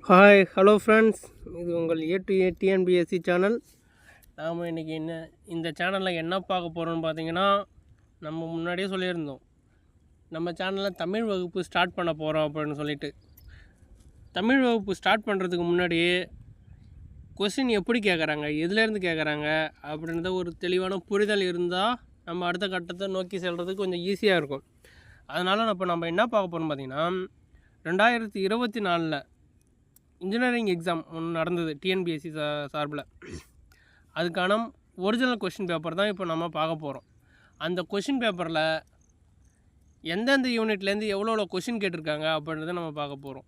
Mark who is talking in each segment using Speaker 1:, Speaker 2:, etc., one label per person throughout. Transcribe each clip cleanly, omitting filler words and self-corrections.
Speaker 1: Hi hello friends, இது உங்கள் A to A TNPSC channel. நாம் இன்றைக்கி இந்த சேனலில் என்ன பார்க்க போகிறோம்னு பார்த்தீங்கன்னா, நம்ம முன்னாடியே சொல்லியிருந்தோம் நம்ம சேனலில் தமிழ் வகுப்பு ஸ்டார்ட் பண்ண போகிறோம் அப்படின்னு சொல்லிட்டு. தமிழ் வகுப்பு ஸ்டார்ட் பண்ணுறதுக்கு முன்னாடியே கொஸ்டின் எப்படி கேட்குறாங்க, எதுலேருந்து கேட்குறாங்க அப்படின்றத ஒரு தெளிவான புரிதல் இருந்தால் நம்ம அடுத்த கட்டத்தை நோக்கி செல்கிறதுக்கு கொஞ்சம் ஈஸியாக இருக்கும். அதனால் இப்போ நம்ம என்ன பார்க்க போகிறோம்னு பார்த்திங்கன்னா, 2024 இன்ஜினியரிங் எக்ஸாம் ஒன்று நடந்தது டிஎன்பிஎஸ்சி சார்பில். அதுக்கான ஒரிஜினல் கொஷின் பேப்பர் தான் இப்போ நம்ம பார்க்க போகிறோம். அந்த கொஷின் பேப்பரில் எந்தெந்த யூனிட்லேருந்து எவ்வளோ கொஷின் கேட்டிருக்காங்க அப்படின்றத நம்ம பார்க்க போகிறோம்.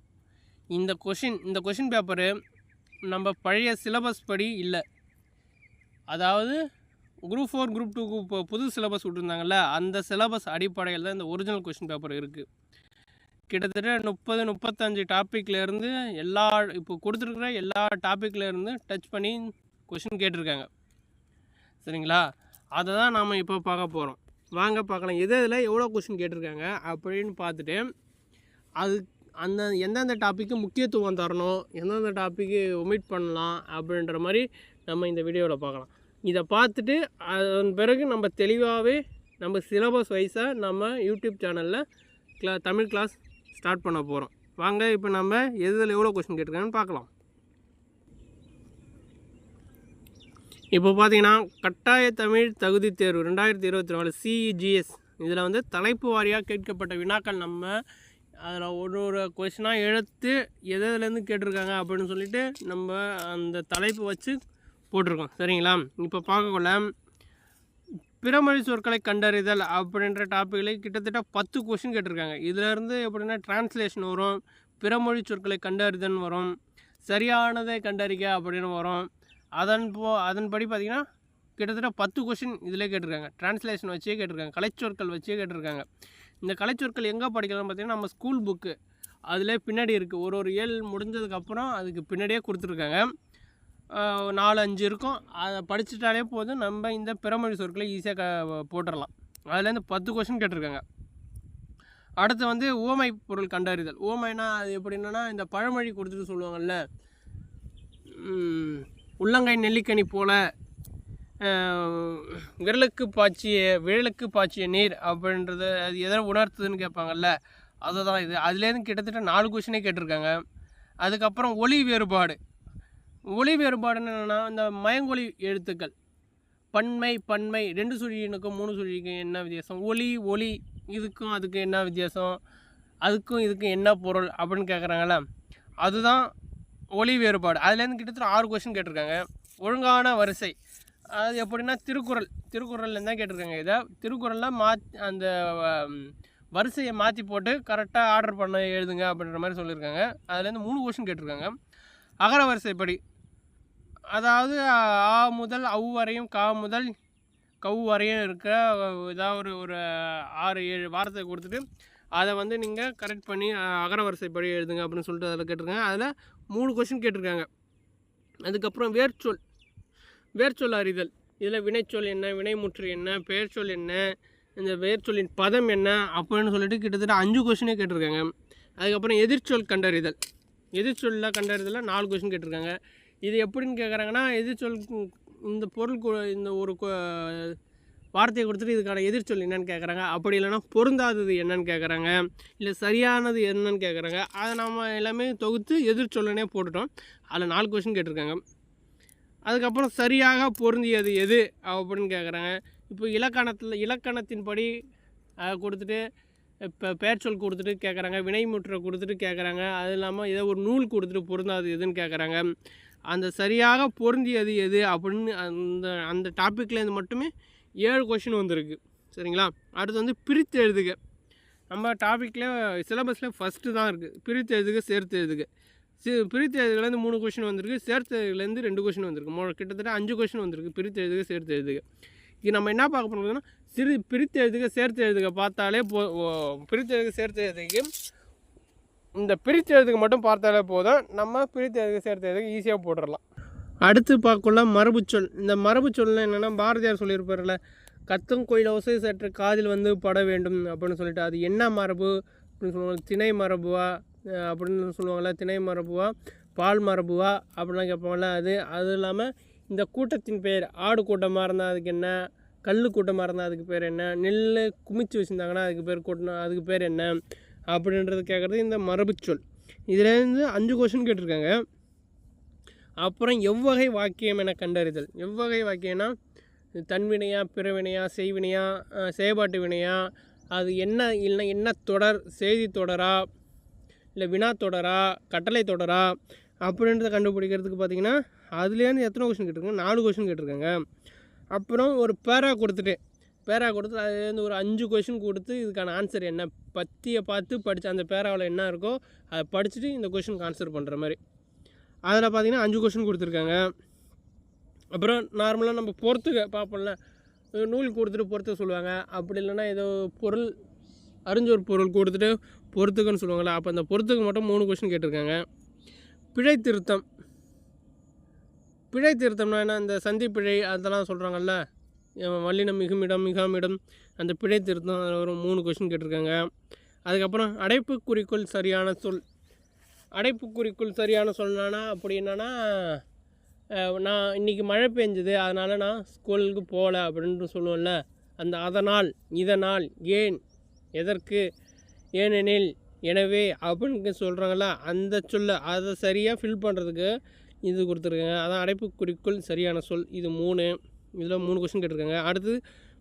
Speaker 1: இந்த கொஷின் பேப்பரு நம்ம பழைய சிலபஸ் படி இல்லை. அதாவது குரூப் 4 குரூப் 2 இப்போ புது சிலபஸ் விட்டுருந்தாங்கல்ல, அந்த சிலபஸ் அடிப்படையில் தான் இந்த ஒரிஜினல் கொஷின் பேப்பர் இருக்குது. கிட்டத்தட்ட 30-35 டாப்பிக்லேருந்து இப்போ கொடுத்துருக்குற எல்லா டாப்பிக்லேருந்து டச் பண்ணி கொஷின் கேட்டிருக்காங்க. சரிங்களா? அதை தான் நாம் இப்போ பார்க்க போகிறோம். வாங்க பார்க்கலாம் இதில் எவ்வளோ கொஷின் கேட்டிருக்காங்க அப்படின்னு பார்த்துட்டு எந்தெந்த டாப்பிக்கு முக்கியத்துவம் தரணும், எந்தெந்த டாப்பிக்கு ஒமிட் பண்ணலாம் அப்படின்ற மாதிரி நம்ம இந்த வீடியோவில் பார்க்கலாம். இதை பார்த்துட்டு அதன் பிறகு நம்ம தெளிவாகவே நம்ம சிலபஸ் வைஸாக நம்ம யூடியூப் சேனலில் தமிழ் கிளாஸ் ஸ்டார்ட் பண்ண போகிறோம். வாங்க இப்போ நம்ம எதில் எவ்வளோ கொஸ்டின் கேட்டிருக்காங்கன்னு பார்க்கலாம். இப்போ பார்த்தீங்கன்னா கட்டாய தமிழ் தகுதி தேர்வு 2024 CEGS இதில் தலைப்பு வாரியாக கேட்கப்பட்ட வினாக்கள் நம்ம அதில் ஒரு கொஸ்டினாக எடுத்து எதுலேருந்து கேட்டிருக்காங்க அப்படின்னு சொல்லிட்டு நம்ம அந்த தலைப்பு வச்சு போட்டிருக்கோம். சரிங்களா? இப்போ பார்க்கக்குள்ள பிறமொழி சொற்களை கண்டறிதல் அப்படின்ற டாப்பிக்கில் கிட்டத்தட்ட 10 கொஷின் கேட்டிருக்காங்க. இதிலேருந்து எப்படின்னா டிரான்ஸ்லேஷன் வரும், பிறமொழி சொற்களை கண்டறிதல் வரும், சரியானதை கண்டறிக்க அப்படின்னு வரும். அதன்படி பார்த்திங்கன்னா கிட்டத்தட்ட 10 கொஷின் இதிலே கேட்டிருக்காங்க. டிரான்ஸ்லேஷன் வச்சே கேட்டிருக்காங்க, கலைச்சொற்கள் வச்சே கேட்டிருக்காங்க. இந்த கலைச்சொற்கள் எங்கே படிக்கலாம்னு பார்த்திங்கன்னா நம்ம ஸ்கூல் புக்கு அதில் பின்னாடி இருக்குது. ஒரு ஏழு முடிஞ்சதுக்கப்புறம் அதுக்கு பின்னாடியே கொடுத்துருக்காங்க. 4-5 இருக்கும். அதை படிச்சுட்டாலே போதும், நம்ம இந்த பிறமொழி சொற்களை ஈஸியாக போட்டுடலாம். அதுலேருந்து 10 கொஷின் கேட்டிருக்காங்க. அடுத்து ஓமை பொருள் கண்டறிதல். ஓமைனா அது எப்படின்னா இந்த பழமொழி கொடுத்துட்டு சொல்லுவாங்கள்ல, உள்ளங்கை நெல்லிக்கனி போல விரலுக்கு பாய்ச்சிய நீர் அப்படின்றது அது எதை உணர்த்துதுன்னு கேட்பாங்கல்ல, அதுதான் இது. அதுலேருந்து கிட்டத்தட்ட 4 கொஷினே கேட்டிருக்காங்க. அதுக்கப்புறம் ஒலி வேறுபாடுன்னு என்னென்னா இந்த மயங்கொலி எழுத்துக்கள் பன்மை 2 சுழியினுக்கும் 3 சுழிக்கும் என்ன வித்தியாசம், ஒலி இதுக்கும் அதுக்கும் என்ன வித்தியாசம், இதுக்கும் என்ன பொருள் அப்படின்னு கேட்குறாங்கல்ல, அதுதான் ஒலி வேறுபாடு. அதுலேருந்து கிட்டத்தட்ட 6 கொஷின் கேட்டிருக்காங்க. ஒழுங்கான வரிசை அது எப்படின்னா திருக்குறள் தான் கேட்டிருக்காங்க. இதை திருக்குறளில் அந்த வரிசையை மாற்றி போட்டு கரெக்டாக ஆர்டர் பண்ண எழுதுங்க அப்படின்ற மாதிரி சொல்லியிருக்காங்க. அதுலேருந்து 3 கொஷின் கேட்டிருக்காங்க. அகர வரிசைப்படி, அதாவது ஆ முதல் அவு வரையும் கா முதல் கவு வரையும் இருக்கிற ஏதாவது ஒரு 6-7 வார்த்தை கொடுத்துட்டு அதை நீங்கள் கரெக்ட் பண்ணி அகர வரிசைப்படி எழுதுங்க அப்படின்னு சொல்லிட்டு அதில் கேட்டிருக்காங்க. அதில் 3 கொஷின் கேட்டிருக்காங்க. அதுக்கப்புறம் வேர்ச்சொல் அறிதல். இதில் வினைச்சொல் என்ன, வினைமுற்று என்ன, பெயர்ச்சொல் என்ன, இந்த வேர்ச்சொல்லின் பதம் என்ன அப்படின்னு சொல்லிட்டு கிட்டத்தட்ட 5 கொஷினே கேட்டிருக்காங்க. அதுக்கப்புறம் எதிர்ச்சொல் கண்டறிதலில் 4 கொஷின் கேட்டிருக்காங்க. இது எப்படின்னு கேட்குறாங்கன்னா, எதிர்ச்சொல் இந்த பொருள் இந்த ஒரு வார்த்தையை கொடுத்துட்டு இதுக்கான எதிர்ச்சொல் என்னென்னு கேட்குறாங்க. அப்படி இல்லைன்னா பொருந்தாதது என்னென்னு கேட்குறாங்க, இல்லை சரியானது என்னென்னு கேட்குறாங்க. அதை நம்ம எல்லாமே தொகுத்து எதிர்ச்சொல்லனே போட்டுட்டோம். அதில் 4 கொஷின் கேட்டிருக்காங்க. அதுக்கப்புறம் சரியாக பொருந்தியது எது அப்படின்னு கேட்குறாங்க. இப்போ இலக்கணத்தின்படி கொடுத்துட்டு இப்போ பெயர்ச்சொல் கொடுத்துட்டு கேட்குறாங்க, வினைமுற்றை கொடுத்துட்டு கேட்குறாங்க. அது இல்லாமல் ஏதோ ஒரு நூல் கொடுத்துட்டு பொருந்தாது எதுன்னு கேட்குறாங்க. அந்த சரியாக பொருந்தியது எது அப்படின்னு அந்த டாப்பிக்லேருந்து மட்டுமே 7 கொஷின் வந்திருக்கு. சரிங்களா? அடுத்து பிரித்து எழுதுக. நம்ம டாப்பிக்கில் சிலபஸில் ஃபஸ்ட்டு தான் இருக்குது. பிரித்து எழுதுக, சேர்த்து எழுதுக. பிரித்து எழுதுகலேருந்து 3 கொஷின் வந்திருக்கு, சேர்த்து எழுதுலேருந்து 2 கொஷின் வந்திருக்கு. கிட்டத்தட்ட 5 கொஷின் வந்திருக்கு பிரித்து எழுதுக, சேர்த்து எழுதுக. இது நம்ம என்ன பார்க்க போகிறோம்னா பிரித்து எழுதுக, சேர்த்து எழுதுக பார்த்தாலே பிரித்து எழுதுக, சேர்த்து எழுதுக்கு இந்த பிரித்து எழுதுக மட்டும் பார்த்தாலே போதும், நம்ம பிரித்து எழுதுக, சேர்த்து எழுதுக ஈஸியாக போட்டுடலாம். அடுத்து பார்க்கல மரபுச்சொல். இந்த மரபுச்சொல்னா என்னென்னா, பாரதியார் சொல்லியிருப்பார்ல, கத்தும் கோயில் ஓசை சற்று காதில் பட வேண்டும் அப்படின்னு சொல்லிட்டு, அது என்ன மரபு அப்படின்னு சொல்லுவாங்க, திணை மரபுவா அப்படின்னு சொல்லுவாங்கள்ல, திணை மரபுவா பால் மரபுவா அப்படிலாம் கேட்பாங்கள்ல, அது இல்லாமல் இந்த கூட்டத்தின் பெயர், ஆடு கூட்டமாக இருந்தால் அதுக்கு என்ன, கல் கூட்டமாக இருந்தால் அதுக்கு பேர் என்ன, நெல் குமிச்சு வச்சுருந்தாங்கன்னா அதுக்கு பேர் கூட்டணும், அதுக்கு பேர் என்ன அப்படின்றது கேட்குறது இந்த மரபுச்சொல். இதுலேருந்து 5 கொஷின் கேட்டிருக்காங்க. அப்புறம் எவ்வகை வாக்கியம் என கண்டறிதல். எவ்வகை வாக்கியம்னா தன்வினையா, பிறவினையா, செய்வினையா, செயற்பாட்டு வினையா, அது என்ன இல்லைன்னா என்ன தொடர், செய்தி தொடரா, இல்லை வினா தொடரா, கட்டளை தொடரா அப்படின்றத கண்டுபிடிக்கிறதுக்கு பார்த்திங்கன்னா அதுலேருந்து எத்தனை கொஷின் கேட்டிருக்காங்க, 4 கொஷின் கேட்டிருக்காங்க. அப்புறம் ஒரு பேரா கொடுத்துட்டு அதுலேருந்து ஒரு 5 கொஷின் கொடுத்து இதுக்கான ஆன்சர் என்ன பற்றியை பார்த்து படித்து அந்த பேராவில் என்ன இருக்கோ அதை படிச்சுட்டு இந்த கொஷினுக்கு ஆன்சர் பண்ணுற மாதிரி. அதில் பார்த்திங்கன்னா 5 கொஷின் கொடுத்துருக்காங்க. அப்புறம் நார்மலாக நம்ம பொறுத்துக்க பார்ப்போம்ல, நூல் கொடுத்துட்டு பொறுத்துக்க சொல்லுவாங்க. அப்படி இல்லைன்னா ஏதோ பொருள், அறிஞ்சொரு பொருள் கொடுத்துட்டு பொறுத்துக்கன்னு சொல்லுவாங்களா, அப்போ அந்த பொறுத்துக்கு மட்டும் 3 கொஷின் கேட்டிருக்காங்க. பிழை திருத்தம்னா என்ன, இந்த சந்தி பிழை அதெல்லாம் சொல்கிறாங்கல்ல, வல்லினம் மிகாமிடம் அந்த பிழை திருத்தம் அதில் ஒரு 3 கொஷின் கேட்டிருக்காங்க. அதுக்கப்புறம் அடைப்பு குறிக்கோள் சரியான சொல். அடைப்பு குறிக்கோள் சரியான சொல்னா அப்படி என்னன்னா, நான் இன்றைக்கி மழை பெஞ்சுது அதனால் நான் ஸ்கூலுக்கு போகல அப்படின்ட்டு சொல்லுவோம்ல, அந்த அதனால், இதனால், ஏன், எதற்கு, ஏனெனில், எனவே அப்படின்னு சொல்கிறாங்களா, அந்த சொல்ல அதை சரியாக ஃபில் பண்ணுறதுக்கு இது கொடுத்துருக்காங்க. அதான் அடைப்பு குறிக்கோள் சரியான சொல். இது 3, இதில் 3 கொஷின் கேட்டிருக்காங்க. அடுத்து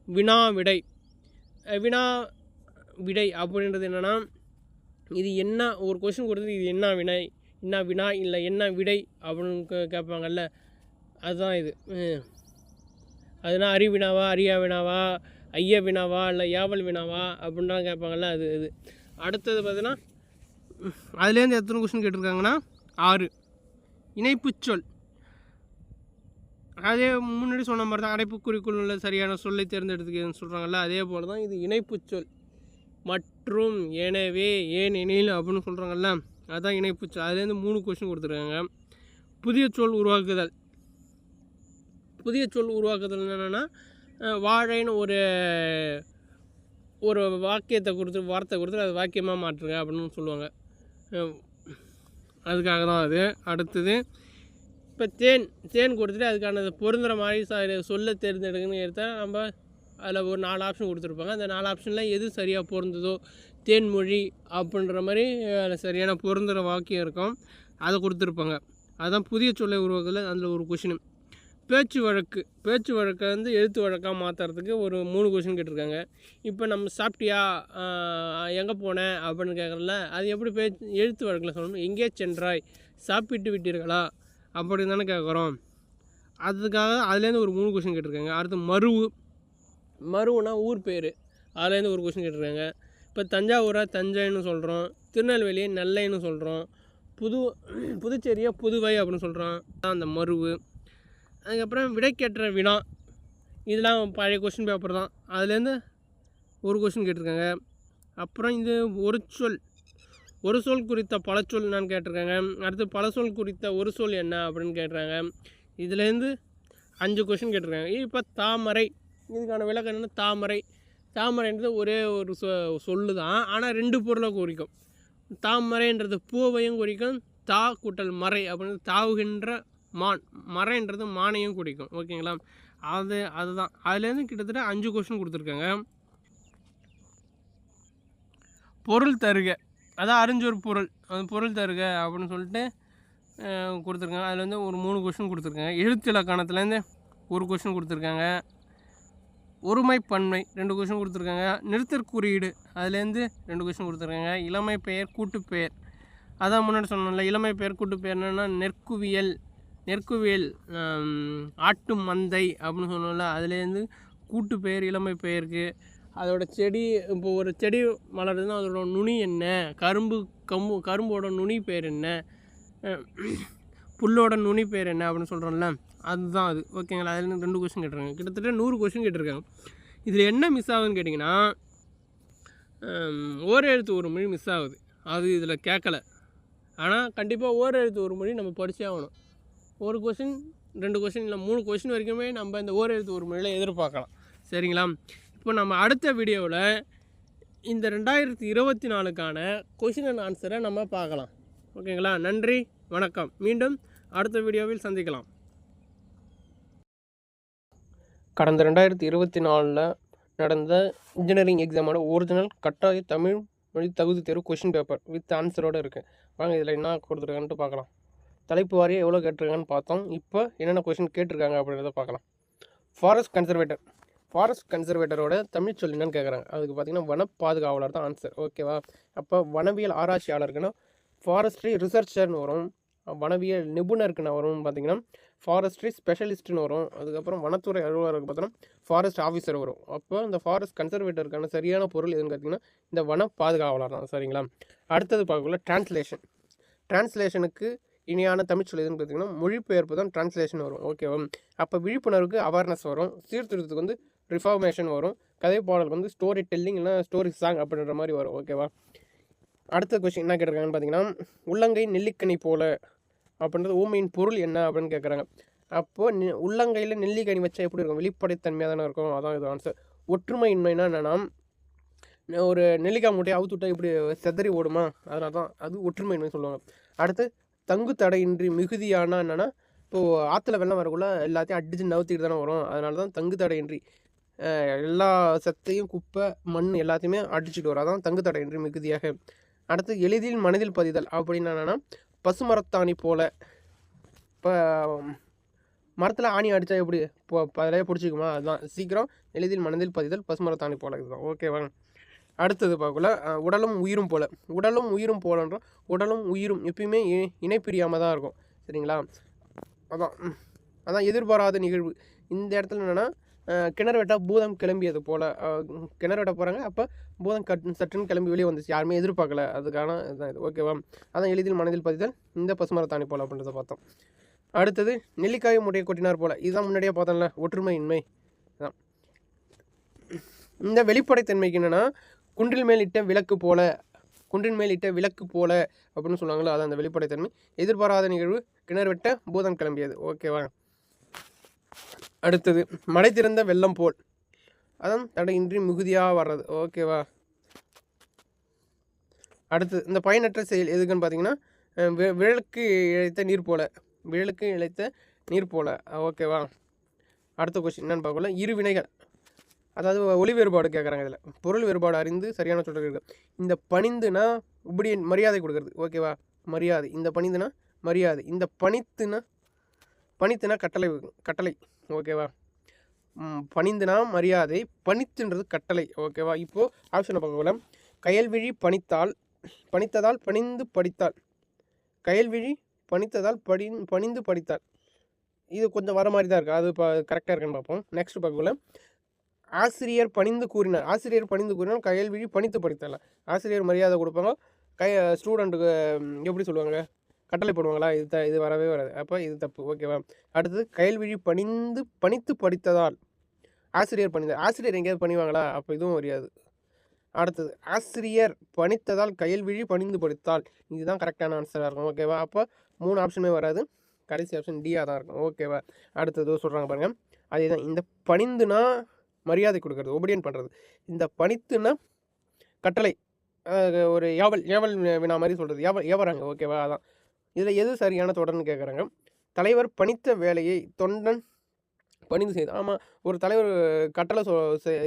Speaker 1: வினா விடை. வினா விடை அப்படின்றது என்னென்னா, இது என்ன ஒரு கொஷின் கொடுத்து இது என்ன வினை, என்ன வினா, இல்லை என்ன விடை அப்படின்னு கேட்பாங்கல்ல, அதுதான் இது. அதுனா அறிவினாவா, அறியா வினாவா, ஐய வினாவா, இல்லை யாவல் வினாவா அப்படின்லாம் கேட்பாங்கல்ல, அது. அடுத்தது பார்த்தீங்கன்னா அதுலேருந்து எத்தனை கொஷின் கேட்டிருக்காங்கன்னா 6. இணைப்புச்சொல். அதே முன்னாடி சொன்ன மாதிரி தான், அடைப்பு குறிக்குள் உள்ள சரியான சொல்லை தேர்ந்தெடுத்துக்கன்னு சொல்கிறாங்கல்ல, அதே போல் தான் இது இணைப்புச்சொல். மற்றும், எனவே, ஏனெனில் அப்படின்னு சொல்கிறாங்கல்ல, அதுதான் இணைப்புச்சொல். அதுலேருந்து 3 கொஷின் கொடுத்துருக்காங்க. புதிய சொல் உருவாக்குதல். புதிய சொல் உருவாக்குதல் என்னென்னா, வாழைன்னு ஒரு வாக்கியத்தை வார்த்தை கொடுத்து அது வாக்கியமாக மாற்றுங்க அப்படின்னு சொல்லுவாங்க. அதுக்காக தான் அது. அடுத்தது இப்போ தேன் கொடுத்துட்டு அதுக்கான பொருந்துகிற மாதிரி சொல்ல தேர்ந்தெடுக்குன்னு எடுத்தால் நம்ம அதில் ஒரு 4 ஆப்ஷன் கொடுத்துருப்பாங்க. அந்த 4 ஆப்ஷனில் எது சரியாக பொருந்ததோ, தேன்மொழி அப்படின்ற மாதிரி அதில் சரியான பொருந்துகிற வாக்கியம் இருக்கும், அதை கொடுத்துருப்பாங்க. அதுதான் புதிய சொல்லை உருவாக்குதல். அதில் ஒரு கொஷின். பேச்சு வழக்கை வந்து எழுத்து வழக்காக மாற்றுறதுக்கு ஒரு 3 கொஷின் கேட்டிருக்காங்க. இப்போ நம்ம சாப்பிட்டியா, எங்கே போனேன் அப்படின்னு கேட்குறல, அது எப்படி எழுத்து வழக்கில் சொல்லணும். எங்கே சென்றாய், சாப்பிட்டு விட்டீர்களா அப்படின்னு தானே கேட்குறோம். அதுக்காக அதுலேருந்து ஒரு 3 கொஷின் கேட்டிருக்காங்க. அடுத்து மருவுனா ஊர் பேர், அதுலேருந்து ஒரு கொஷின் கேட்டிருக்காங்க. இப்போ தஞ்சாவூரை தஞ்சைன்னு சொல்கிறோம், திருநெல்வேலியை நெல்லைன்னு சொல்கிறோம், புதுச்சேரியை புதுவை அப்படின்னு சொல்கிறோம், அந்த மருவு. அதுக்கப்புறம் விடைக்கேற்ற வினா, இதெல்லாம் பழைய கொஷின் பேப்பர் தான், அதுலேருந்து ஒரு கொஷின் கேட்டிருக்காங்க. அப்புறம் இது ஒரு சொல் குறித்த பல சொல் என்னான்னு கேட்டிருக்காங்க. அடுத்து பல சொல் குறித்த ஒரு சொல் என்ன அப்படின்னு கேட்டுறாங்க. இதுலேருந்து 5 கொஷின் கேட்டிருக்காங்க. இப்போ தாமரை, இதுக்கான விளக்கம் என்னென்னா, தாமரைன்றது ஒரே ஒரு சொல்லு தான், ஆனால் 2 பொருளை குறிக்கும். தாமரைன்றது பூவையும் குறிக்கும், தா கூட்டல் மறை அப்படின்னு தாவுகின்ற மான், மறைன்றது மானையும் குறிக்கும். ஓகேங்களா, அதுதான். அதுலேருந்து கிட்டத்தட்ட 5 கொஷின் கொடுத்துருக்காங்க. பொருள் தருக, அதான் அறிஞ்சொரு பொருள், அந்த பொருள் தருக அப்படின்னு சொல்லிட்டு கொடுத்துருக்காங்க. அதில் வந்து ஒரு 3 கொஷின் கொடுத்துருக்காங்க. எழுத்து இலக்கணத்துலேருந்து ஒரு கொஷின் கொடுத்துருக்காங்க. ஒருமை பன்மை 2 கொஷின் கொடுத்துருக்காங்க. நிறுத்தற்குறியீடு அதுலேருந்து 2 கொஷின் கொடுத்துருக்காங்க. இளமை பெயர் கூட்டுப்பெயர், அதான் முன்னாடி சொன்னோம்ல, இளமை பெயர் கூட்டுப்பெயர் என்னென்னா நெற்குவியல், ஆட்டு மந்தை அப்படின்னு சொன்னோம்ல, அதுலேருந்து கூட்டு பெயர் இளமை பெயருக்கு. அதோட செடி, இப்போ ஒரு செடி மலருதுன்னா அதோட நுனி என்ன, கரும்போட நுனி பேர் என்ன, புல்லோட நுனி பேர் என்ன அப்படின்னு சொல்கிறோம்ல, அதுதான் அது. ஓகேங்களா, அதுலேருந்து 2 கொஷின் கேட்டிருக்காங்க. கிட்டத்தட்ட 100 கொஷின் கேட்டிருக்காங்க. இதில் என்ன மிஸ் ஆகுதுன்னு கேட்டிங்கன்னா, ஓரெழுத்து ஒரு மொழி மிஸ் ஆகுது, அது இதில் கேட்கலை. ஆனால் கண்டிப்பாக ஓரெழுத்து ஒரு மொழி நம்ம படித்தே ஆகணும். ஒரு கொஷின் 2 கொஷின் இல்லை 3 கொஷின் வரைக்குமே நம்ம இந்த ஓரெழுத்து ஒரு மொழியில் எதிர்பார்க்கலாம். சரிங்களா, இப்போ நம்ம அடுத்த வீடியோவில் இந்த 2024க்கான கொஷின் அண்ட் ஆன்சரை நம்ம பார்க்கலாம். ஓகேங்களா, நன்றி. வணக்கம். மீண்டும் அடுத்த வீடியோவில் சந்திக்கலாம். கடந்த 2024 நடந்த இன்ஜினியரிங் எக்ஸாமோட ஒரிஜினல் கட்டாய தமிழ் மொழி தகுதி தேர்வு கொஷின் பேப்பர் வித் ஆன்சரோடு இருக்குது. வாங்க இதில் என்ன கொடுத்துருக்காங்கன்ட்டு பார்க்கலாம். தலைப்பு வாரியாக எவ்வளோ கேட்டிருக்காங்கன்னு பார்த்தோம். இப்போ என்னென்ன கொஷின் கேட்டிருக்காங்க அப்படின்றத பார்க்கலாம். ஃபாரஸ்ட் கன்சர்வேட்டரோட தமிழ் சொல் என்னன்னு கேட்குறாங்க. அதுக்கு பார்த்தீங்கன்னா வன பாதுகாவலர் தான் ஆன்சர். ஓகேவா? அப்போ வனவியல் ஆராய்ச்சியாளருக்குன்னா ஃபாரஸ்ட்ரி ரிசர்ச்சர்னு வரும். வனவியல் நிபுணருக்குன்னு வரும்னு பார்த்தீங்கன்னா ஃபாரஸ்ட்ரி ஸ்பெஷலிஸ்ட்னு வரும். அதுக்கப்புறம் வனத்துறை அலுவலருக்கு பார்த்தோன்னா ஃபாரஸ்ட் ஆஃபீஸர் வரும். அப்போ இந்த ஃபாரஸ்ட் கன்சர்வேட்டருக்கான சரியான பொருள் எதுன்னு பார்த்தீங்கன்னா இந்த வன பாதுகாவலர் தான். சரிங்களா? அடுத்தது பார்க்கக்குள்ள டிரான்ஸ்லேஷனுக்கு இனியான தமிழ் சொல் எதுன்னு பார்த்தீங்கன்னா மொழிபெயர்ப்பு தான் டிரான்ஸ்லேஷன் வரும். ஓகேவா? அப்போ விழிப்புணர்வுக்கு அவேர்னஸ் வரும். சீர்திருத்தத்துக்கு வந்து ரிஃபார்மேஷன் வரும். கதை பாடலுக்கு வந்து ஸ்டோரி டெல்லிங் இல்லைனா ஸ்டோரி சாங் அப்படின்ற மாதிரி வரும். ஓகேவா? அடுத்த கொஸ்டின் என்ன கேட்டிருக்காங்கன்னு பார்த்தீங்கன்னா உள்ளங்கை நெல்லிக்கனி போல அப்படின்றது ஊமையின் பொருள் என்ன அப்படின்னு கேட்குறாங்க. அப்போது உள்ளங்கையில் நெல்லிக்கனி வச்சா எப்படி இருக்கும்? வெளிப்படைத்தன்மையாக தானே இருக்கும். அதான் இது ஆன்சர். ஒற்றுமையின்மைனா என்னென்னா ஒரு நெல்லிக்காய் மூட்டையை அவுத்துட்டா இப்படி செதறி ஓடுமா? அதனால தான் அது ஒற்றுமையின்மை சொல்லுவாங்க. அடுத்து தங்கு தடையின்றி மிகுதியானா என்னென்னா இப்போது ஆற்றுல வெள்ளம் வரக்குள்ள எல்லாத்தையும் அடித்து நவுத்திட்டு தானே வரும். அதனால தான் தங்கு தடையின்றி எல்லா சத்தையும் குப்பை மண் எல்லாத்தையுமே அடிச்சுட்டு வரும். அதான் தங்கு தடையின்றி மிகுதியாக. அடுத்து எளிதில் மனதில் பதிதல் அப்படின்னா என்னென்னா பசுமரத்தாணி போல். இப்போ மரத்தில் ஆணி அடித்தா எப்படி இப்போ அதிலே பிடிச்சிக்குமா? அதுதான் சீக்கிரம் எளிதில் மனதில் பதிதல் பசுமரத்தாணி போல். இதுதான். ஓகேவா? அடுத்தது பார்க்கல உடலும் உயிரும் போல். உடலும் உயிரும் போலன்ற உடலும் உயிரும் எப்பயுமே இணைப்பிரியாமல் தான் இருக்கும். சரிங்களா? அதான் எதிர்பாராத நிகழ்வு. இந்த இடத்துல என்னென்னா கிணறு வெட்டால் பூதம் கிளம்பியது போல். கிணறு வெட்ட போகிறாங்க, அப்போ பூதம் சட்டுன்னு கிளம்பி வெளியே வந்துச்சு. யாருமே எதிர்பார்க்கல. அதுக்கான இதுதான் இது. ஓகேவா? அதான் எளிதில் மனதில் பதிதல் இந்த பசுமரத்தாணி போல் அப்படின்றத பார்த்தோம். அடுத்தது நெல்லிக்காய் முட்டையை கொட்டினார் போல். இதுதான் முன்னாடியே பார்த்தோம்ல ஒற்றுமையின்மை தான். இந்த வெளிப்படைத்தன்மைக்கு என்னென்னா குன்றின் மேல் இட்ட விளக்கு போல அப்படின்னு சொல்லுவாங்களோ அதான் அந்த வெளிப்படைத்தன்மை. எதிர்பாராத நிகழ்வு கிணறு வெட்ட பூதம் கிளம்பியது. ஓகேவா? அடுத்தது மழை திறந்த வெள்ளம் போல். அதான் தடையின்றி மிகுதியாக வர்றது. ஓகேவா? அடுத்தது இந்த பயனற்ற செயல் எதுக்குன்னு பார்த்தீங்கன்னா விழலுக்கு இழைத்த நீர் போல. ஓகேவா? அடுத்த கொஸ்டின் என்னென்னு பார்க்கல இரு வினைகள். அதாவது ஒளி வேறுபாடு கேட்குறாங்க. இதில் பொருள் வேறுபாடு அறிந்து சரியான சொல்கிறது. இந்த பணிந்துனா இப்படி மரியாதை கொடுக்குறது. ஓகேவா? மரியாதை. இந்த பணிந்துனா மரியாதை. இந்த பணித்துனா கட்டளை. ஓகேவா? பணிந்துனா மரியாதை, பணித்துன்றது கட்டளை. ஓகேவா? இப்போது ஆப்ஷனை பார்க்கல கயல்விழி பணித்ததால் பணிந்து படித்தாள். கயல்விழி பணித்ததால் பணிந்து படித்தாள். இது கொஞ்சம் வர மாதிரி தான் இருக்குது. அது இப்போ கரெக்டாக இருக்குன்னு பார்ப்போம். நெக்ஸ்ட் பார்க்கல ஆசிரியர் பணிந்து கூறினார் கயல்விழி பணித்து படித்தாள். ஆசிரியர் மரியாதை கொடுப்பாங்க, ஸ்டூடெண்ட்டுக்கு எப்படி சொல்லுவாங்க? கட்டளை போடுவாங்களா? இது வரவே வராது. அப்போ இது தப்பு. ஓகேவா? அடுத்தது கயல்விழி பணித்து படித்ததால் ஆசிரியர் பணிந்தார். ஆசிரியர் எங்கேயாவது பணிவாங்களா? அப்போ இதுவும் வரையாது. அடுத்தது ஆசிரியர் பணித்ததால் கயல்விழி பணிந்து படித்தால். இதுதான் கரெக்டான ஆன்சராக இருக்கும். ஓகேவா? அப்போ 3 ஆப்ஷனுமே வராது. கடைசி ஆப்ஷன் டியாக தான் இருக்கும். ஓகேவா? அடுத்தது சொல்கிறாங்க பாருங்கள். அதே தான் இந்த பணிந்துனா மரியாதை கொடுக்குறது, ஒபீடியன்ட் பண்ணுறது. இந்த பணித்துனா கட்டளை, ஒரு ஏவல் வினா மாதிரி சொல்கிறது, ஏவறாங்க. ஓகேவா? அதான் இதில் எது சரியான தொடர்னு கேட்குறாங்க. தலைவர் பணித்த வேலையை தொண்டன் பணிந்து செய்யுது. ஆமாம், ஒரு தலைவர் கட்டளை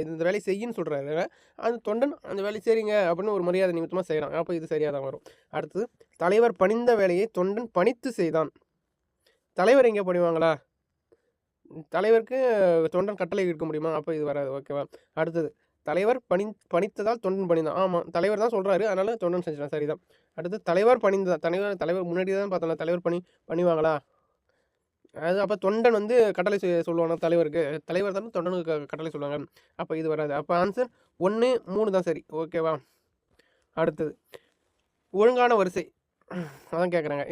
Speaker 1: இந்த வேலையை செய்யின்னு சொல்கிறாரு. அந்த தொண்டன் அந்த வேலையை செய்றீங்க அப்படின்னு ஒரு மரியாதை நிமித்தமாக செய்கிறான். அப்போ இது சரியாக தான் வரும். அடுத்தது தலைவர் பணிந்த வேலையை தொண்டன் பணித்து செய்தான். தலைவர் எங்கே பணிவாங்களா? தலைவருக்கு தொண்டன் கட்டளை இருக்க முடியுமா? அப்போ இது வராது. ஓகேவா? அடுத்தது தலைவர் பணித்ததால் தொண்டன் பணிந்தான். ஆமாம், தலைவர் தான் சொல்கிறாரு, அதனால தொண்டன் செஞ்சிடான். சரிதான். அடுத்து தலைவர் பணிந்தான். தலைவர் முன்னாடி தான் பார்த்தோம்ல, தலைவர் பணிவாங்களா? அது அப்போ தொண்டன் வந்து கட்டளை சொல்லுவாங்க தலைவருக்கு. தலைவர் தானே தொண்டனுக்கு கட்டளை சொல்லுவாங்க. அப்போ இது வராது. அப்போ ஆன்சர் 1, 3 தான் சரி. ஓகேவா? அடுத்தது ஒழுங்கான வரிசை அதான் கேட்குறாங்க.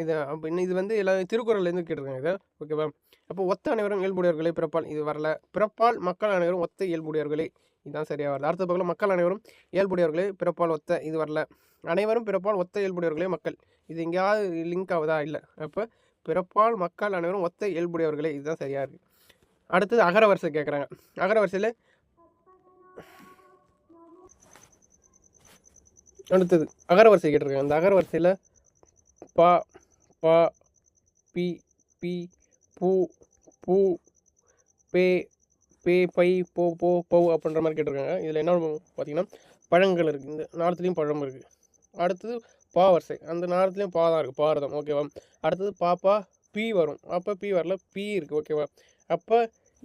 Speaker 1: இது வந்து எல்லா திருக்குறள்லேருந்து கேட்டிருக்காங்க இதை. ஓகேவா? அப்போ ஒத்த அனைவரும் இயல்புடையவர்களே பிறப்பால். இது வரல. பிறப்பால் மக்கள் அனைவரும் ஒத்த இயல்புடையவர்களே. இதுதான் சரியாக வருது. அடுத்த பக்கம் மக்கள் அனைவரும் இயல்புடையவர்களே பிறப்பால் ஒத்த. இது வரல. அனைவரும் பிறப்பால் ஒத்த இயல்புடையவர்களே மக்கள். இது எங்கேயாவது லிங்க் ஆகுதா? இல்லை. அப்போ பிறப்பால் மக்கள் அனைவரும் ஒத்த இயல்புடையவர்களே. இதுதான் சரியாக இருக்குது. அடுத்தது அகரவரிசை கேட்குறாங்க. அகரவரிசையில் அடுத்தது அகரவரிசை கேட்டிருக்காங்க. அந்த அகரவரிசையில் பா, பா, பி பி பூ பூ பே பே பை போ போ போ அப்படின்ற மாதிரி கேட்டிருக்காங்க. இதில் என்ன பார்த்தீங்கன்னா பழங்கள் இருக்குது, இந்த நாளத்துலேயும் பழம் இருக்குது. அடுத்தது பா வரிசை, அந்த நாளத்துலேயும் பா தான் இருக்குது, பாரதம். ஓகேவா. அடுத்தது பாப்பா பி வரும், அப்போ பி வரல, பி இருக்குது. ஓகேவா. அப்போ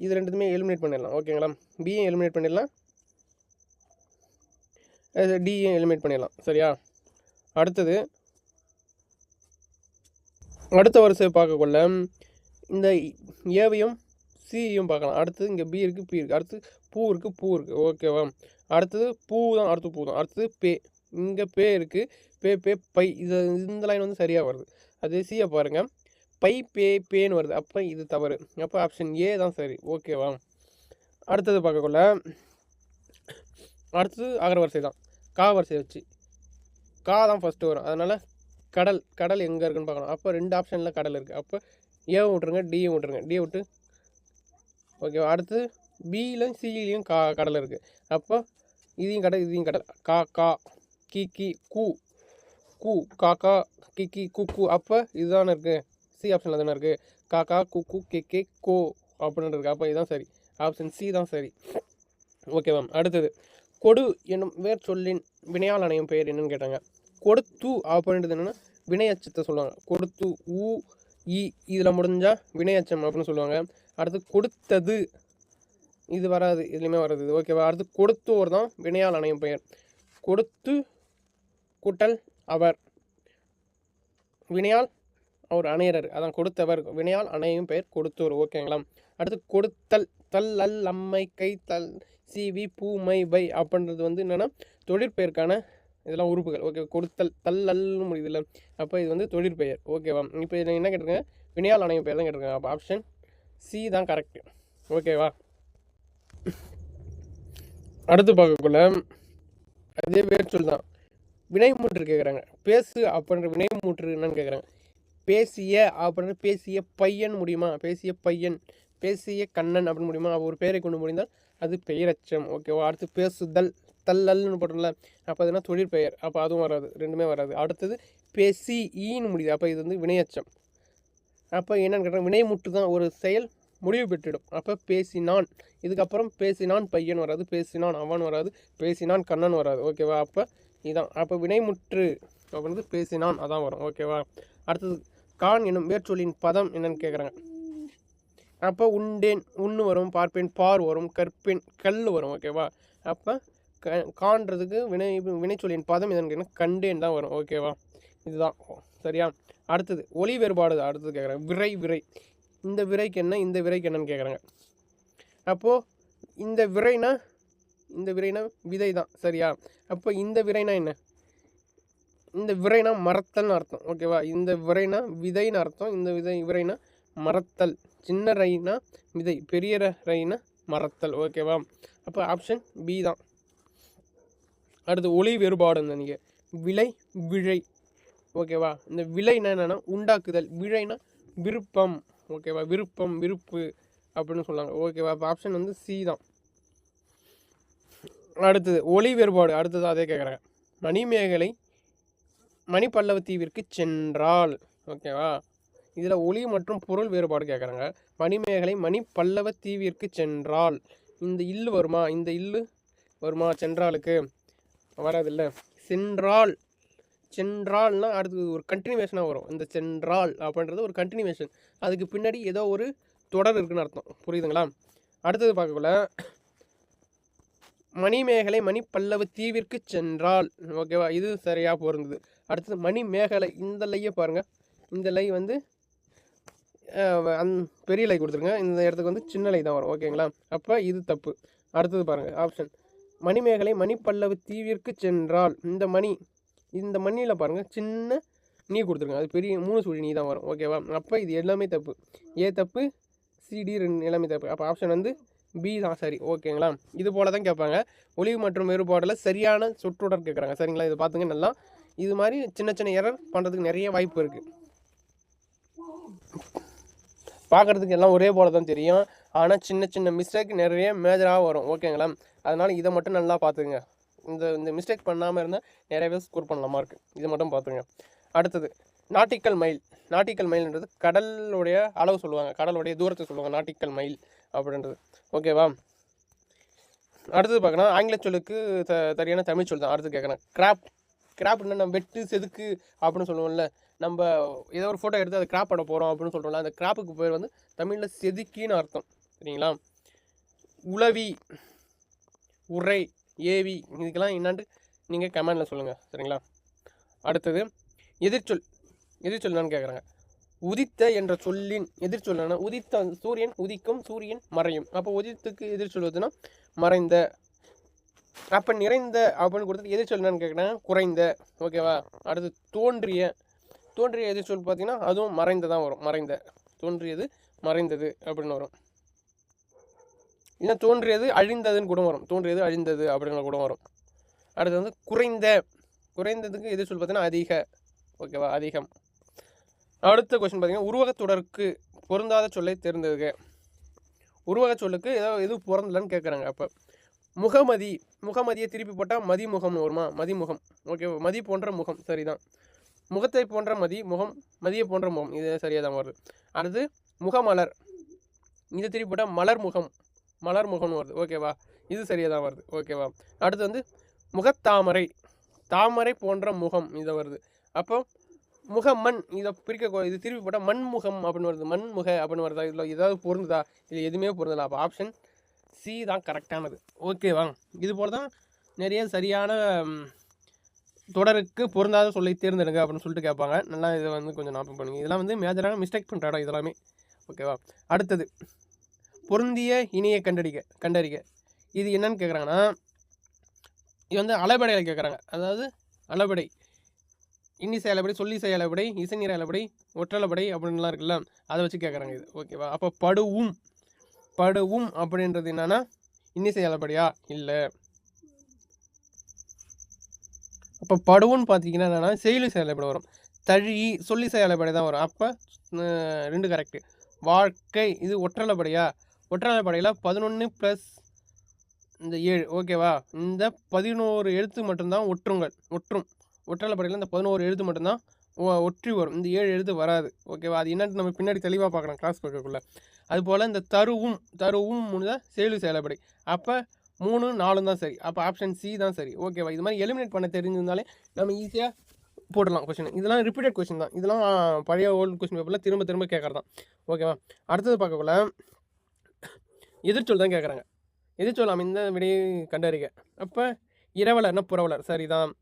Speaker 1: இது ரெண்டுத்துமே எலிமினேட் பண்ணிடலாம். ஓகேங்களா. பியும் எலிமினேட் பண்ணிடலாம், டியும் எலிமினேட் பண்ணிடலாம். சரியா. அடுத்தது அடுத்த வரிசை பார்க்கக்குள்ள இந்த ஏவையும் சியும் பார்க்கலாம். அடுத்தது இங்கே பி இருக்குது, பி இருக்குது. அடுத்து பூ இருக்குது, பூ இருக்குது. ஓகேவா. அடுத்தது பூ தான், அடுத்து பூ தான். அடுத்தது பே, இங்கே பே இருக்குது, பே பே பை. இது இந்த லைன் வந்து சரியாக வருது. அது சியை பாருங்கள், பை பே பேன்னு வருது. அப்போ இது தவறு. அப்போ ஆப்ஷன் ஏ தான் சரி. ஓகேவா. அடுத்தது பார்க்கக்குள்ள அடுத்தது அகர வரிசை தான், கா வரிசை வச்சு கா தான் ஃபஸ்ட்டு வரும். அதனால் கடல், கடல் எங்கே இருக்குன்னு பார்க்கணும். அப்போ 2 ஆப்ஷனில் கடல் இருக்குது. அப்போ ஏவும் விட்ருங்க, டியும் விட்ருங்க, டியை விட்டு. ஓகேவா. அடுத்து பியிலும் சியிலையும் கடல் இருக்குது. அப்போ இதையும் கடல், இதையும் கடல். கா கா கி கி கூ கூ காக்கா கி கி கு கு. அப்போ இதுதானே இருக்குது, சி ஆப்ஷனில் தானே இருக்குது. காக்கா கு கு கே கே கோ அப்படின்னு இருக்குது. அப்போ இதுதான் சரி, ஆப்ஷன் சி தான் சரி. ஓகேவா. அடுத்தது கொடு என்னும் வேர் சொல்லின் வினையால் அணையும் பெயர் என்னன்னு கேட்டாங்க. கொடுத்து அப்படின்றது என்னென்னா வினையச்சத்தை சொல்லுவாங்க. கொடுத்து ஊ இ இதில் முடிஞ்சால் வினையச்சம் அப்படின்னு சொல்லுவாங்க. அடுத்து கொடுத்தது, இது வராது, இதுலேயுமே வராது. ஓகேவா. அடுத்து கொடுத்தோர் தான் வினையால் அணையும் பெயர். கொடுத்து கூட்டல் அவர், வினையால் அவர் அணையரர், அதான் கொடுத்தவர், வினையால் அணையும் பெயர் கொடுத்தோர். ஓகேங்களா. அடுத்து கொடுத்தல், தல் அல் அம்மை கை தல் சிவி பூமை பை அப்படின்றது வந்து என்னென்னா தொழிற்பெயருக்கான இதெல்லாம் உறுப்புகள். ஓகே. கொடுத்தல் தல் அல்னு முடியுதுல்ல, அப்போ இது வந்து தொழிற்பெயர். ஓகேவா. இப்போ இதில் என்ன கேட்டிருக்கேன், வினையால் அணையும் பெயர் தான் கேட்டிருக்கேன். அப்போ ஆப்ஷன் சி தான் கரெக்டு. ஓகேவா. அடுத்து பார்க்கக்குள்ள அதே வேர்ச்சொல் தான், வினைமுற்று கேட்குறாங்க. பேசு அப்படின்ற வினைமுற்று என்னன்னு கேட்குறாங்க. பேசிய அப்படின்ற பேசிய பையன் முடியுமா, பேசிய பையன், பேசிய கண்ணன் அப்படின்னு முடியுமா. ஒரு பெயரை கொண்டு முடிந்தால் அது பெயரச்சம். ஓகேவா. அடுத்து பேசுதல், தல்லல்னு போட்டோம்ல, அப்போ அதுனா தொழிற்பெயர், அப்போ அதுவும் வராது, ரெண்டுமே வராது. அடுத்தது பேசி ஈன்னு முடியுது, அப்போ இது வந்து வினையச்சம். அப்போ என்னென்னு கேட்டால் வினைமுற்று தான் ஒரு செயல் முடிவு பெற்றுடும். அப்போ பேசினான், இதுக்கப்புறம் பேசினான் பையன் வராது, பேசினான் அவன் வராது, பேசினான் கண்ணன் வராது. ஓகேவா. அப்போ இதுதான், அப்போ வினைமுற்று அப்படின்றது பேசினான் அதான் வரும். ஓகேவா. அடுத்தது கான் என்னும் வேர்ச்சொல்லின் பதம் என்னன்னு கேட்குறாங்க. அப்போ உண்டேன் உண்ணு வரும், பார்ப்பேன் பார் வரும், கற்பேன் கல் வரும். ஓகேவா. அப்போ காண்றதுக்கு வினைச்சொல்லின் பதம் எதுன்னு கேட்டால் கண்டேன் தான் வரும். ஓகேவா. இதுதான் சரியா. அடுத்தது ஒலி வேறுபாடு, அடுத்தது கேட்குறாங்க. விரை விரை, இந்த விரைக்கு என்ன, இந்த விரைக்கு என்னன்னு கேட்குறாங்க. அப்போது இந்த விரைனா விதை தான். சரியா. அப்போ இந்த விரைனா என்ன, இந்த விரைனா மரத்தல்னு அர்த்தம். ஓகேவா. இந்த விரைனா விதைன்னு அர்த்தம், இந்த விரைனா மரத்தல். சின்ன ரைனா விதை, பெரிய ரைனா மரத்தல். ஓகேவா. அப்போ ஆப்ஷன் பி தான். அடுத்து ஒலி வேறுபாடு நீங்கள் விலை விழை. ஓகேவா. இந்த விலைனா என்னென்னா உண்டாக்குதல், விழைனா விருப்பம். ஓகேவா. விருப்பம் விருப்பு அப்படின்னு சொல்லாங்க. ஓகேவா. அப்போ ஆப்ஷன் வந்து சி தான். அடுத்தது ஒலி வேறுபாடு, அடுத்தது அதே கேட்குறாங்க. மணிமேகலை மணிப்பல்லவ தீவிற்கு சென்றால். ஓகேவா. இதில் ஒலி மற்றும் பொருள் வேறுபாடு கேட்குறாங்க. மணிமேகலை மணிப்பல்லவ தீவிற்கு சென்றால், இந்த இல்லு வருமா, இந்த இல்லு வருமா சென்றாலுக்கு, வராதில்ல. சென்றால், சென்றால்னா அடுத்தது ஒரு கண்டினியூவேஷனாக வரும். இந்த சென்றால் அப்படின்றது ஒரு கண்டினியூவேஷன், அதுக்கு பின்னாடி ஏதோ ஒரு தொடர் இருக்குன்னு அர்த்தம். புரியுதுங்களா. அடுத்தது பார்க்கக்குள்ள மணிமேகலை மணிப்பல்லவ தீவிற்கு சென்றால். ஓகேவா. இது சரியாக பொருந்தது. அடுத்தது மணிமேகலை, இந்த லையை பாருங்கள், இந்த லை வந்து பெரிய லை கொடுத்துருங்க, இந்த இடத்துக்கு வந்து சின்ன லை தான் வரும். ஓகேங்களா. அப்போ இது தப்பு. அடுத்தது பாருங்கள் ஆப்ஷன் மணிமேகலை மணிப்பல்லவ தீவிற்கு சென்றால், இந்த மணியில் பாருங்கள் சின்ன நீ கொடுத்துருங்க, அது பெரிய 3 சுழி நீ தான் வரும். ஓகேவா. அப்போ இது எல்லாமே தப்பு, ஏ தப்பு, சிடி எல்லாமே தப்பு. அப்போ ஆப்ஷன் வந்து பி தான் சரி. ஓகேங்களா. இது போல் தான் கேட்பாங்க. ஒலி மற்றும் வேறுபாடில் சரியான சொற்றொடர் கேட்குறாங்க. சரிங்களா. இது பார்த்துங்க நல்லா. இது மாதிரி சின்ன சின்ன எரர் பண்ணுறதுக்கு நிறைய வாய்ப்பு இருக்குது. பார்க்குறதுக்கு எல்லாம் ஒரே போல தான் தெரியும், ஆனால் சின்ன சின்ன மிஸ்டேக் நிறைய மேஜராக வரும். ஓகேங்களா. அதனால் இதை மட்டும் நல்லா பார்த்துங்க. இந்த மிஸ்டேக் பண்ணாமல் இருந்தால் நிறையவே ஸ்கோர் பண்ணலாம் மார்க். இதை மட்டும் பார்த்துங்க. அடுத்தது நாட்டிக்கல் மைல். நாட்டிக்கல் மைல்ன்றது கடலுடைய அளவு சொல்லுவாங்க, கடலுடைய தூரத்தை சொல்லுவாங்க நாட்டிக்கல் மைல் அப்படின்றது. ஓகேவா? அடுத்தது பார்க்கணும் ஆங்கில சொல்லுக்கு சரியான தமிழ் சொல் தான். அடுத்து கேட்குறேன் கிராப். கிராப்னா நம்ம வெட்டு செதுக்கு அப்படின்னு சொல்லுவோம்ல, நம்ம ஏதோ ஒரு ஃபோட்டோ எடுத்து அதை கிராப் பண்ண போகிறோம் அப்படின்னு சொல்கிறோம்ல, அந்த கிராப்புக்கு பேர் வந்து தமிழில் செதுக்கின்னு அர்த்தம். சரிங்களா? உளவி, உரை, ஏவி இதுக்கெல்லாம் என்னான்ட்டு நீங்கள் கமெண்டில் சொல்லுங்கள். சரிங்களா? அடுத்தது எதிர்ச்சொல். எதிர்ச்சொல் என்னன்னு கேட்குறாங்க. உதித்த என்ற சொல்லின் எதிர்ச்சொல் என்ன? உதித்த சூரியன் உதிக்கும், சூரியன் மறையும். அப்போ உதித்துக்கு எதிர்ச்சொல்வதுன்னா மறைந்த. அப்போ நிறைந்த அப்படின்னு கொடுத்துட்டு எதிர்ச்சொல் என்னன்னு கேட்குறேன் குறைந்த. ஓகேவா? அடுத்து தோன்றிய. தோன்றிய எதிர்ச்சொல் பார்த்தீங்கன்னா அதுவும் மறைந்த தான் வரும். மறைந்த. தோன்றியது மறைந்தது அப்படின்னு வரும். இல்லை தோன்றியது அழிந்ததுன்னு கூட வரும். தோன்றியது அழிந்தது அப்படின்னு கூட வரும். அடுத்து வந்து குறைந்த. குறைந்ததுக்கு எதிர்ச்சொல் பார்த்தீங்கன்னா அதிக. ஓகேவா? அதிகம். அடுத்த கொஸ்டின் பார்த்தீங்கன்னா உருவகத்தொடருக்கு பொருந்தாத சொல்லை தேர்ந்தெடுக்க. உருவக சொல்லுக்கு எது பொருந்தலன்னு கேட்குறாங்க. அப்போ முகமதி. முகமதியை திருப்பி போட்டால் மதிமுகம்னு வருமா? மதிமுகம். ஓகே, மதி போன்ற முகம். சரிதான். முகத்தை போன்ற மதி, முகம், மதியை போன்ற முகம். இது சரியாக தான் வருது. அடுத்து முகமலர். இதை திருப்பி போட்டால் மலர் முகம். மலர் முகம்னு வருது. ஓகேவா? இது சரியாக தான் வருது. ஓகேவா? அடுத்து வந்து முகத்தாமரை. தாமரை போன்ற முகம். இதை வருது. அப்போ முகமண். இதை பிரிக்க இது திருப்பி போட்டால் மண்முகம் அப்படின்னு வருது. மண்முக அப்படின்னு வருதா? இதில் ஏதாவது பொருந்துதா? இதில் எதுவுமே பொருந்தலை. அப்போ ஆப்ஷன் சி தான் கரெக்டானது. ஓகேவா? இது போல் தான் நிறைய சரியான தொடருக்கு பொருந்தாத சொல்லை தேர்ந்தெடுங்க அப்படின்னு சொல்லிட்டு கேட்பாங்க. நல்லா இதை வந்து கொஞ்சம் ஞாபகம் பண்ணுங்க. இதெல்லாம் வந்து மேஜரான மிஸ்டேக் பண்ணுற இடம் இதெல்லாமே. ஓகேவா? அடுத்தது பொருந்திய இணையை கண்டறிக. இது என்னன்னு கேட்குறாங்கன்னா, இது வந்து அளபடையில் கேட்குறாங்க. அதாவது அளபடை, இன்னிசை அளபடை, சொல்லிசை அளபடை, இசைநீர் அளபடை, ஒற்றளபடை அப்படின்லாம் இருக்குல்ல, அதை வச்சு கேட்குறாங்க இது. ஓகேவா? அப்போ படுவும். படுவும் அப்படின்றது என்னன்னா இன்னிசை அளபடியா? இல்லை. அப்போ படுவுன்னு பார்த்தீங்கன்னா என்னென்னா செயலிசை அளபடை வரும். தழி சொல்லிசை அளபடை தான் வரும். அப்போ 2 கரெக்டு. வாழ்க்கை இது ஒற்றளபடையா? ஒற்றளபடையில் 11 + இந்த 7. ஓகேவா? இந்த 11 எழுத்து மட்டும்தான் ஒற்றும். ஒற்றளபடையில் இந்த 11 எழுத்து மட்டும்தான் ஒற்றி வரும். இந்த 7 எழுத்து வராது. ஓகேவா? அது என்னன்னு நம்ம பின்னாடி தெளிவாக பார்க்கலாம் கிளாஸ் பார்க்கக்குள்ள. அதுபோல் இந்த தருவும் தான் செயலிசை அளபடை. அப்போ 3, 4 தான் சரி. அப்போ ஆப்ஷன் சி தான் சரி. ஓகேவா? இது மாதிரி எலிமினேட் பண்ண தெரிஞ்சிருந்தாலே நம்ம ஈஸியாக போடலாம் கொஸ்டின். இதெல்லாம் ரிப்பீட்டட் கொஸ்டின் தான். இதெல்லாம் பழைய ஓல்டு கொஸ்டின் பேப்பரில் திரும்ப கேட்குறது தான். ஓகேவா? அடுத்தது பார்க்கக்குள்ள எதிர்ச்சொல் தான் கேட்குறாங்க. எதிர்ச்சொல் அமைந்த விடையை கண்டறிக. அப்போ இரவலர்னா புறவலர். சரிதான்.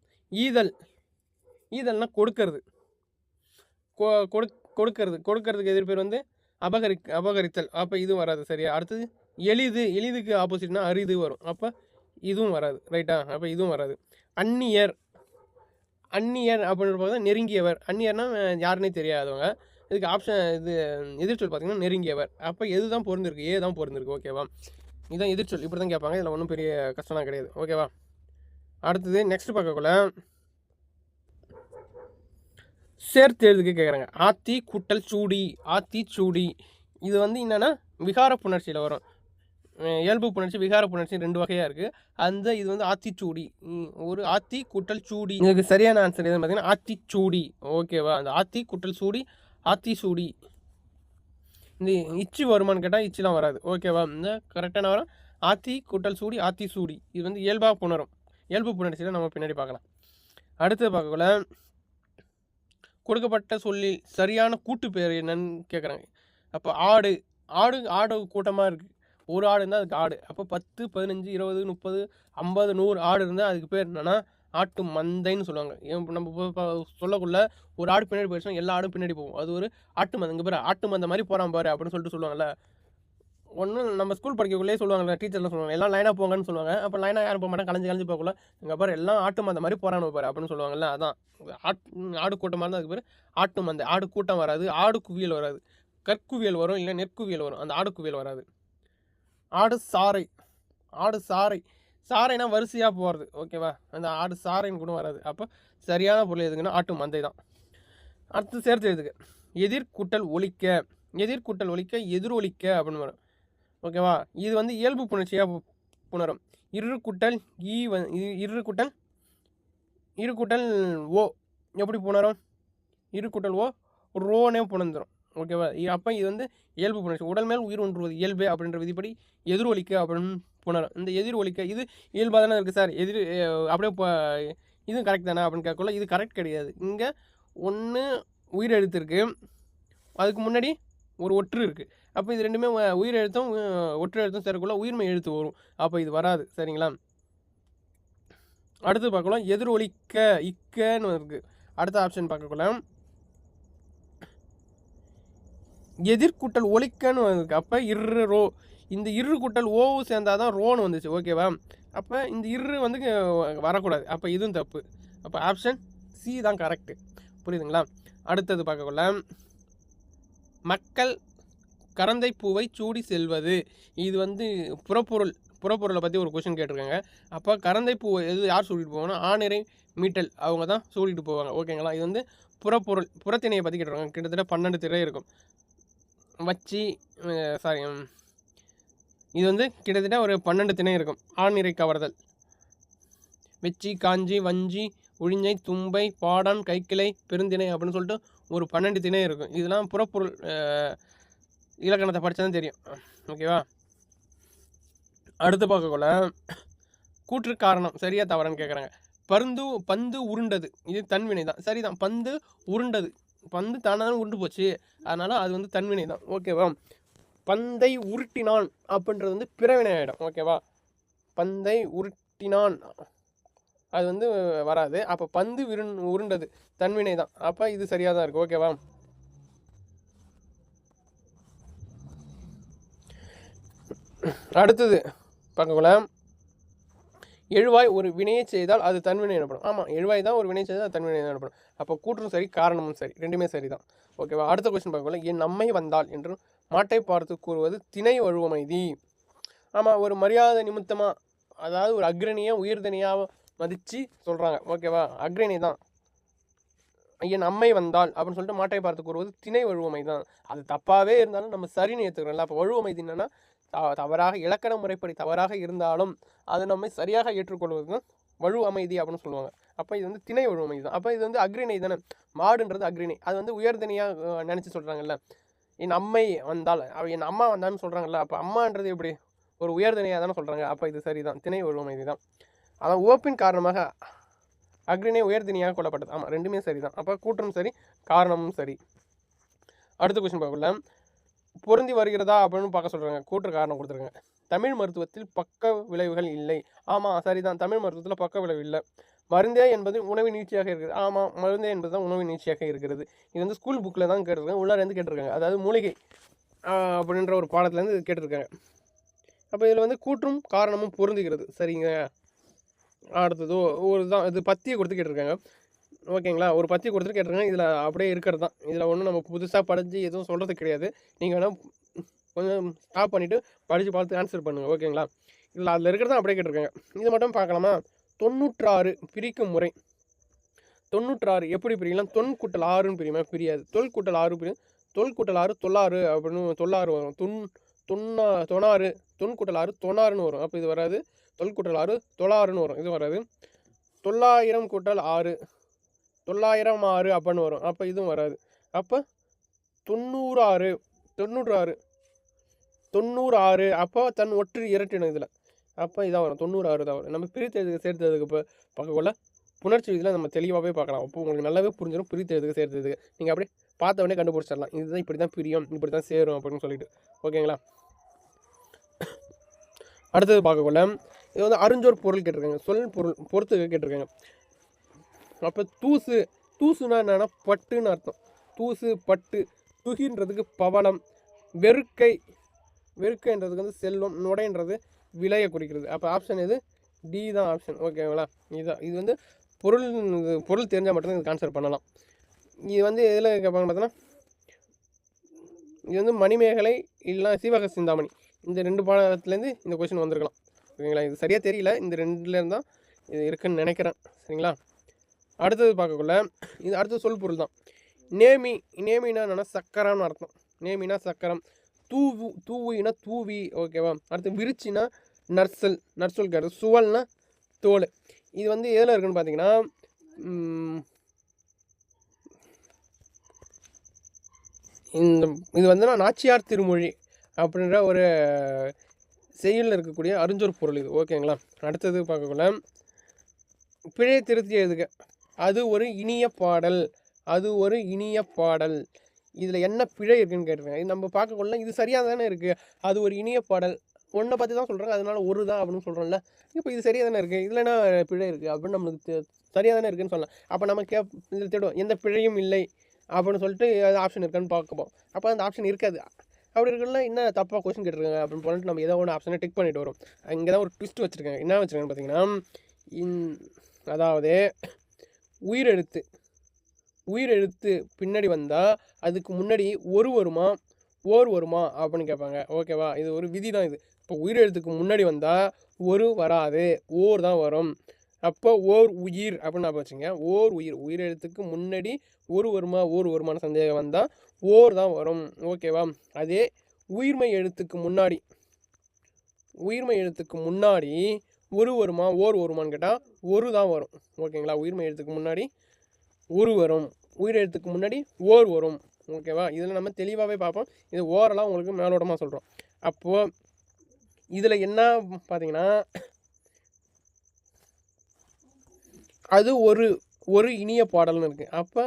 Speaker 1: ஈதல்னா கொடுக்கறது. கொடுக்கறதுக்கு எதிர்பேர் வந்து அபகரித்தல். அப்போ இதுவும் வராது. சரியா? அடுத்தது எளிதுக்கு ஆப்போசிட்னா அரிது வரும். அப்போ இதுவும் வராது. ரைட்டா? அப்போ இதுவும் வராது. அந்நியர் அப்படின்னு பார்த்தா நெருங்கியவர். அந்நியர்னா யாருன்னே தெரியாதவங்க. இதுக்கு ஆப்ஷன் இது எதிர்ச்சொல் பார்த்தீங்கன்னா நெருங்கியவர். அப்போ எது தான் பொருந்திருக்கு? ஏ தான் பொருந்திருக்கு. ஓகேவா? இதுதான் எதிர்ச்சொல். இப்படி தான் கேட்பாங்க. இதில் ஒன்றும் பெரிய கஷ்டம்லாம் கிடையாது. ஓகேவா? அடுத்தது நெக்ஸ்ட் பார்க்கக்குள்ள சேர்த்து எழுதுக்கு கேட்குறாங்க. ஆத்தி கூட்டல் சூடி. ஆத்தி சூடி இது வந்து என்னென்னா விகார புணர்ச்சியில் வரும். இயல்பு புணர்ச்சி, விகார புணர்ச்சி 2 வகையாக இருக்குது. இது வந்து ஆத்திச்சூடி. ஒரு ஆத்தி கூட்டல் சூடி. இதுக்கு சரியான ஆன்சர் எதுன்னு பார்த்தீங்கன்னா ஆத்திச்சூடி. ஓகேவா? அந்த ஆத்தி கூட்டல் சூடி, ஆத்தி சூடி. இந்த இச்சு வருமானு கேட்டால் இச்சுலாம் வராது. ஓகேவா? இந்த கரெக்டான வரும் ஆத்தி கூட்டல் சூடி, ஆத்தி சூடி. இது வந்து இயல்பாக புணரும். இயல்பு புணர்ச்சியில் நம்ம பின்னாடி பார்க்கலாம். அடுத்து பார்க்கக்குள்ள கொடுக்கப்பட்ட சொல்லி சரியான கூட்டு பேர் என்னன்னு கேட்குறாங்க. அப்போ ஆடு கூட்டமாக இருக்குது. ஒரு ஆடு இருந்தால் அதுக்கு ஆடு. அப்போ 10, 15, 20, 30, 50, 100 ஆடு இருந்தால் அதுக்கு பேர் என்னென்னா ஆட்டு மந்தைன்னு சொல்லுவாங்க. நம்ம சொல்லக்குள்ள ஒரு ஆடு பின்னாடி போயிடுச்சோம், எல்லா ஆடும் பின்னாடி போகும். அது ஒரு ஆட்டு மந்தை. இங்கே பாரு ஆட்டு மந்தை மாதிரி போகிறான் பாரு அப்படின்னு சொல்லிட்டு சொல்லுவாங்கல்ல. ஒன்று நம்ம ஸ்கூல் படிக்கக்குள்ளே சொல்லுவாங்கல்ல, டீச்சர்லாம் சொல்லுவாங்க எல்லாம் லைனாக போங்கன்னு சொல்லுவாங்க. அப்போ லைனாக யாரும் போக மாட்டாங்க, கலைஞ்சு போகக்குள்ள இங்கே பாரு எல்லாம் ஆட்டு மந்தை மாதிரி போகிறானு பாரு அப்படின்னு சொல்லுவாங்கல்ல. அதான் ஆடு கூட்டமாக இருந்தால் அதுக்கு பேர் ஆட்டு மந்தை. ஆடு கூட்டம் வராது, ஆடு குவியல் வராது. கற்குவியல் வரும், இல்லை நெற்குவியல் வரும். அந்த ஆடு குவியல் வராது. ஆடு சாரைனா வரிசையாக போகிறது. ஓகேவா? அந்த ஆடு சாரைன்னு கூட வராது. அப்போ சரியான பொருள் எதுக்குன்னா ஆட்டு மந்தை தான். அடுத்து சேர்த்து எழுதுக்கு எதிர்கூட்டல் ஒலிக்க. எதிரொலிக்க அப்படின்னு வரும். ஓகேவா? இது வந்து இயல்பு புணர்ச்சியாக புணரும். இரு கூட்டல் ஓ எப்படி புணரும்? இரு கூட்டல் ஓ ரோனே புணர்ந்துடும். ஓகேவா? அப்போ இது வந்து இயல்பு புணர்ச்சி. உடல் மேல் உயிர் ஒன்றுவது இயல்பு அப்படின்ற விதிப்படி எதிரொலிக்க அப்படின்னு புணரும். இந்த எதிரொலிக்க இது இயல்பாக தானே இருக்குது சார், அப்படியே இதுவும் கரெக்ட் தானே அப்படின்னு கேட்கல. இது கரெக்ட் கிடையாது. இங்கே ஒன்று உயிர் எழுத்து இருக்குது, அதுக்கு முன்னாடி ஒரு ஒற்று இருக்குது. அப்போ இது ரெண்டுமே உயிர் எழுத்தும் ஒற்று எழுத்தும் சேரக்குள்ள உயிர்மை எழுத்து வரும். அப்போ இது வராது. சரிங்களா? அடுத்து பார்க்கலாம், எதிரொலிக்க இக்கன்னு இருக்குது. அடுத்த ஆப்ஷன் பார்க்கக்குள்ள எதிர்கூட்டல் ஒலிக்கன்னு இருக்குது. அப்போ இரு ரோ, இந்த இரு கூட்டல் ஓவும் சேர்ந்தால் தான் ரோன்னு வந்துச்சு. ஓகேவா? அப்போ இந்த இரு வந்து வரக்கூடாது. அப்போ இதுவும் தப்பு. அப்போ ஆப்ஷன் சி தான் கரெக்டு. புரியுதுங்களா? அடுத்தது பார்க்கக்குள்ள மக்கள் கரந்தை பூவை சூடி செல்வது. இது வந்து புறப்பொருளை பற்றி ஒரு கொஷின் கேட்டிருக்காங்க. அப்போ கரந்தை பூவை யார் சூடிட்டு போவாங்கன்னா ஆணிரை மீட்டல் அவங்க தான் சூடிட்டு போவாங்க. ஓகேங்களா? இது வந்து புறப்பொருள், புறத்திணையை பற்றி கேட்டிருக்காங்க. கிட்டத்தட்ட 12 திணை இருக்கும். வச்சி சாரி இது வந்து கிட்டத்தட்ட ஒரு 12 திணை இருக்கும். ஆணிரை கவர்தல், வெச்சி, காஞ்சி, வஞ்சி, உழிஞ்சை, தும்பை, பாடான், கைக்கிளை, பெருந்திணை அப்படின்னு சொல்லிட்டு ஒரு 12 திணை இருக்கும். இதெல்லாம் புறப்பொருள் இலக்கணத்தை படித்தா தான் தெரியும். ஓகேவா? அடுத்து பார்க்கக்குள்ள கூற்று காரணம் சரியா தவறான்னு கேட்குறாங்க. பந்து உருண்டது, இது தன்வினை தான். சரிதான், பந்து உருண்டது, பந்து தானாக உருண்டு போச்சு, அதனால் அது வந்து தன்வினை தான். ஓகேவா? பந்தை உருட்டினான் அப்படின்றது வந்து பிறவினை ஆகிடும். ஓகேவா? பந்தை உருட்டினான் அது வந்து வராது. அப்போ பந்து உருண்டது தன்வினை தான். அப்போ இது சரியாக தான் இருக்குது. ஓகேவா? அடுத்தது பார்க்கக்குள்ள எழுவாய் ஒரு வினையை செய்தால் அது தன்வினை எனப்படும். ஆமாம், எழுவாய் தான் ஒரு வினை செய்தால் அது தன்வினை எனப்படும். அப்போ கூற்றும் சரி, காரணமும் சரி, ரெண்டுமே சரி தான். ஓகேவா? அடுத்த கொஸ்டின் பார்க்கக்குள்ள என் அம்மை வந்தால் என்று மாட்டை பார்த்து கூறுவது திணை வழுவமைதி. ஆமாம், ஒரு மரியாதை நிமித்தமாக, அதாவது ஒரு அக்ரணியாக உயர்தனியாக மதித்து சொல்கிறாங்க. ஓகேவா? அக்ரணி தான். என் அம்மை வந்தால் அப்படின்னு சொல்லிட்டு மாட்டை பார்த்து கூறுவது திணை வழுவமை தான். அது தப்பாகவே இருந்தாலும் நம்ம சரின்னு ஏற்றுக்கிறோம்ல. அப்போ வழுவமைதி என்னென்னா தவறாக, இலக்கண முறைப்படி தவறாக இருந்தாலும் அது நம்மை சரியாக ஏற்றுக்கொள்வது தான் வழு அமைதி அப்படின்னு சொல்லுவாங்க. அப்போ இது வந்து திணை வழு அமைதி தான். அப்போ இது வந்து அக்ரிணை தானே, மாடுன்றது அக்ரிணை, அது வந்து உயர்தனியாக நினச்சி சொல்கிறாங்கல்ல. என் அம்மை வந்தால், என் அம்மா வந்தான்னு சொல்கிறாங்கல்ல, அப்போ அம்மான்றது எப்படி ஒரு உயர்தனியாக தானே சொல்கிறாங்க. அப்போ இது சரி தான், திணை வழு அமைதி தான். அதான் ஓப்பின் காரணமாக அக்ரிணை உயர்தனியாக கொல்லப்பட்டது. ஆமாம், ரெண்டுமே சரி தான். அப்போ கூற்றும் சரி, காரணமும் சரி. அடுத்த கொஸ்டின் பார்க்கல, பொருந்தி வருகிறதா அப்படின்னு பார்க்க சொல்கிறாங்க. கூற்று காரணம் கொடுத்துருங்க. தமிழ் மருத்துவத்தில் பக்க விளைவுகள் இல்லை. ஆமாம், சரிதான், தமிழ் மருத்துவத்தில் பக்க விளைவு இல்லை. மருந்தே என்பது உணவு நீட்சியாக இருக்குது. ஆமாம், மருந்தே என்பது தான் உணவு நீட்சியாக இருக்கிறது. இது வந்து ஸ்கூல் புக்கில் தான் கேட்டிருக்காங்க, உள்ளாரேருந்து கேட்டிருக்காங்க. அதாவது மூலிகை அப்படின்ற ஒரு பாடத்துலேருந்து கேட்டிருக்காங்க. அப்போ இதில் வந்து கூற்றும் காரணமும் பொருந்துகிறது. சரிங்க. அடுத்தது ஒரு தான், இது பத்தியை கொடுத்து கேட்டிருக்காங்க. ஓகேங்களா? ஒரு பத்தி கொடுத்துட்டு கேட்டிருக்காங்க. இதில் அப்படியே இருக்கிறது தான். இதில் ஒன்றும் நம்ம புதுசாக படித்து எதுவும் சொல்கிறது கிடையாது. நீங்கள் வேணால் கொஞ்சம் ஸ்டாப் பண்ணிவிட்டு படித்து பார்த்து ஆன்சர் பண்ணுங்கள். ஓகேங்களா? இல்லை, அதில் இருக்கிறது தான் அப்படியே கேட்டிருக்காங்க. இது மட்டும் பார்க்கலாமா? 96 பிரிக்கும் முறை. 96 எப்படி பிரிக்கலாம்? தொன் கூட்டல் 6ன்னு பிரியுமா? பிரியாது. தொல் கூட்டல் 6 பிரியும். தொல் கூட்டல் 6 தொள்ளாறு அப்படின்னு 96 வரும். தொண்ணாறு, தொன் கூட்டல் 6 தொண்ணாறுன்னு வரும். அப்போ இது வராது. தொல் கூட்டல் 6 தொள்ளாறுன்னு வரும். இது வராது. 900 கூட்டல் 6 906 அப்படின்னு வரும். அப்போ இதுவும் வராது. அப்போ 96 அப்போ தன் ஒற்று இரட்டினம் இதில். அப்போ இதான் வரும், 96 தான் வரும். நம்ம பிரித்தெழுதுக்கு சேர்த்ததுக்கு இப்போ பார்க்கக்குள்ள புணர்ச்சி இதில் நம்ம தெளிவாகவே பார்க்கலாம். அப்போ உங்களுக்கு நல்லாவே புரிஞ்சிடும். பிரித்தெழுதுக்கு சேர்த்ததுக்கு நீங்கள் அப்படியே பார்த்த உடனே கண்டுபிடிச்சிடலாம். இதுதான் இப்படி தான் பிரியும், இப்படி தான் சேரும் அப்படின்னு சொல்லிட்டு. ஓகேங்களா? அடுத்தது பார்க்கக்குள்ள இது வந்து அறிஞ்சோர் பொருள் கேட்டிருக்காங்க. சொல் பொருள் பொறுத்து கேட்டிருக்காங்க. அப்போ தூசுனா என்னன்னா பட்டுன்னு அர்த்தம். தூசு, பட்டு. துகின்றதுக்கு பவளம். வெறுக்கைன்றதுக்கு வந்து செல்வம். நுடைன்றது விலையை குறிக்கிறது. அப்போ ஆப்ஷன் எது? டி தான் ஆப்ஷன். ஓகேங்களா? இதுதான். இது வந்து பொருள் தெரிஞ்சால் மட்டும்தான் இதுக்கு ஆன்சர் பண்ணலாம். இது வந்து எதில் கேட்பாங்க பார்த்தோன்னா, இது வந்து மணிமேகலை இல்லைனா சீவக சிந்தாமணி, இந்த 2 பாடத்துலேருந்து இந்த கொஸ்டின் வந்திருக்கலாம். ஓகேங்களா? இது சரியாக தெரியல, இந்த 2லேருந்து தான் இது இருக்குதுன்னு நினைக்கிறேன். சரிங்களா? அடுத்தது பார்க்கக்குள்ள இது அடுத்த சொல் பொருள் தான். நேமினா என்னன்னா சக்கரம்னு அர்த்தம். நேமினா சக்கரம். தூவினா தூவி. ஓகேவா? அடுத்து விரிச்சினா நர்சல் கேட்டு. சுவல்னா தோல். இது வந்து எதில் இருக்குன்னு பார்த்தீங்கன்னா இது வந்து நாச்சியார் திருமொழி அப்படின்ற ஒரு செய்யுளில் இருக்கக்கூடிய அறிஞ்சொரு பொருள் இது. ஓகேங்களா? அடுத்தது பார்க்கக்குள்ள பிழையை திருத்தி எழுதுக. அது ஒரு இனிய பாடல். அது ஒரு இனிய பாடல். இதில் என்ன பிழை இருக்குன்னு கேட்டிருக்கேன். இது நம்ம பார்க்கக்குள்ள இது சரியாக தானே இருக்குது. அது ஒரு இனிய பாடல் ஒன்றை பற்றி தான் சொல்கிறாங்க, அதனால ஒரு தான் அப்படின்னு சொல்கிறோம்ல. இப்போ இது சரியாக தானே இருக்குது, இதில் என்ன பிழை இருக்குது அப்படின்னு நம்மளுக்கு சரியாக தானே இருக்குதுன்னு சொல்லலாம். அப்போ நம்ம இதில் தேடுவோம் எந்த பிழையும் இல்லை அப்படின்னு சொல்லிட்டு ஆப்ஷன் இருக்கான்னு பார்க்கப்போம். அப்போ அந்த ஆப்ஷன் இருக்காது. அப்படி இருக்குல்ல என்ன தப்பாக கொஸ்டின் கேட்டிருக்காங்க அப்படின்னு சொல்லிட்டு நம்ம ஏதோ ஒன்று ஆப்ஷனை டிக் பண்ணிட்டு வரும். இங்கே தான் ஒரு ட்விஸ்ட் வச்சுருக்காங்க. என்ன வச்சுருக்காங்கன்னு பார்த்தீங்கன்னா, அதாவது உயிரெழுத்து பின்னாடி வந்தால் அதுக்கு முன்னாடி ஒரு வருமா ஓர் வருமா அப்படின்னு கேட்பாங்க. ஓகேவா? இது ஒரு விதி தான் இது. இப்போ உயிரெழுத்துக்கு முன்னாடி வந்தால் ஒரு வராது, ஓர் தான் வரும். அப்போ ஓர் உயிர் அப்படின்னு நான் வச்சுங்க. ஓர் உயிரெழுத்துக்கு முன்னாடி ஒரு வருமா ஓர் வருமான சந்தேகம் வந்தால் ஓர் தான் வரும். ஓகேவா? அதே உயிர்மை எழுத்துக்கு முன்னாடி ஒரு வருமா ஓர் வருமானு கேட்டால் ஒரு தான் வரும். ஓகேங்களா? உயிர்மை எழுத்துக்கு முன்னாடி ஒரு வரும், உயிரெழுத்துக்கு முன்னாடி ஓர் வரும். ஓகேவா? இதில் நம்ம தெளிவாகவே பார்ப்போம். இது ஓரெல்லாம் உங்களுக்கு மேலோட்டமாக சொல்கிறோம். அப்போது இதில் என்ன பார்த்தீங்கன்னா, அது ஒரு இனிய பாடல்னு இருக்குது. அப்போ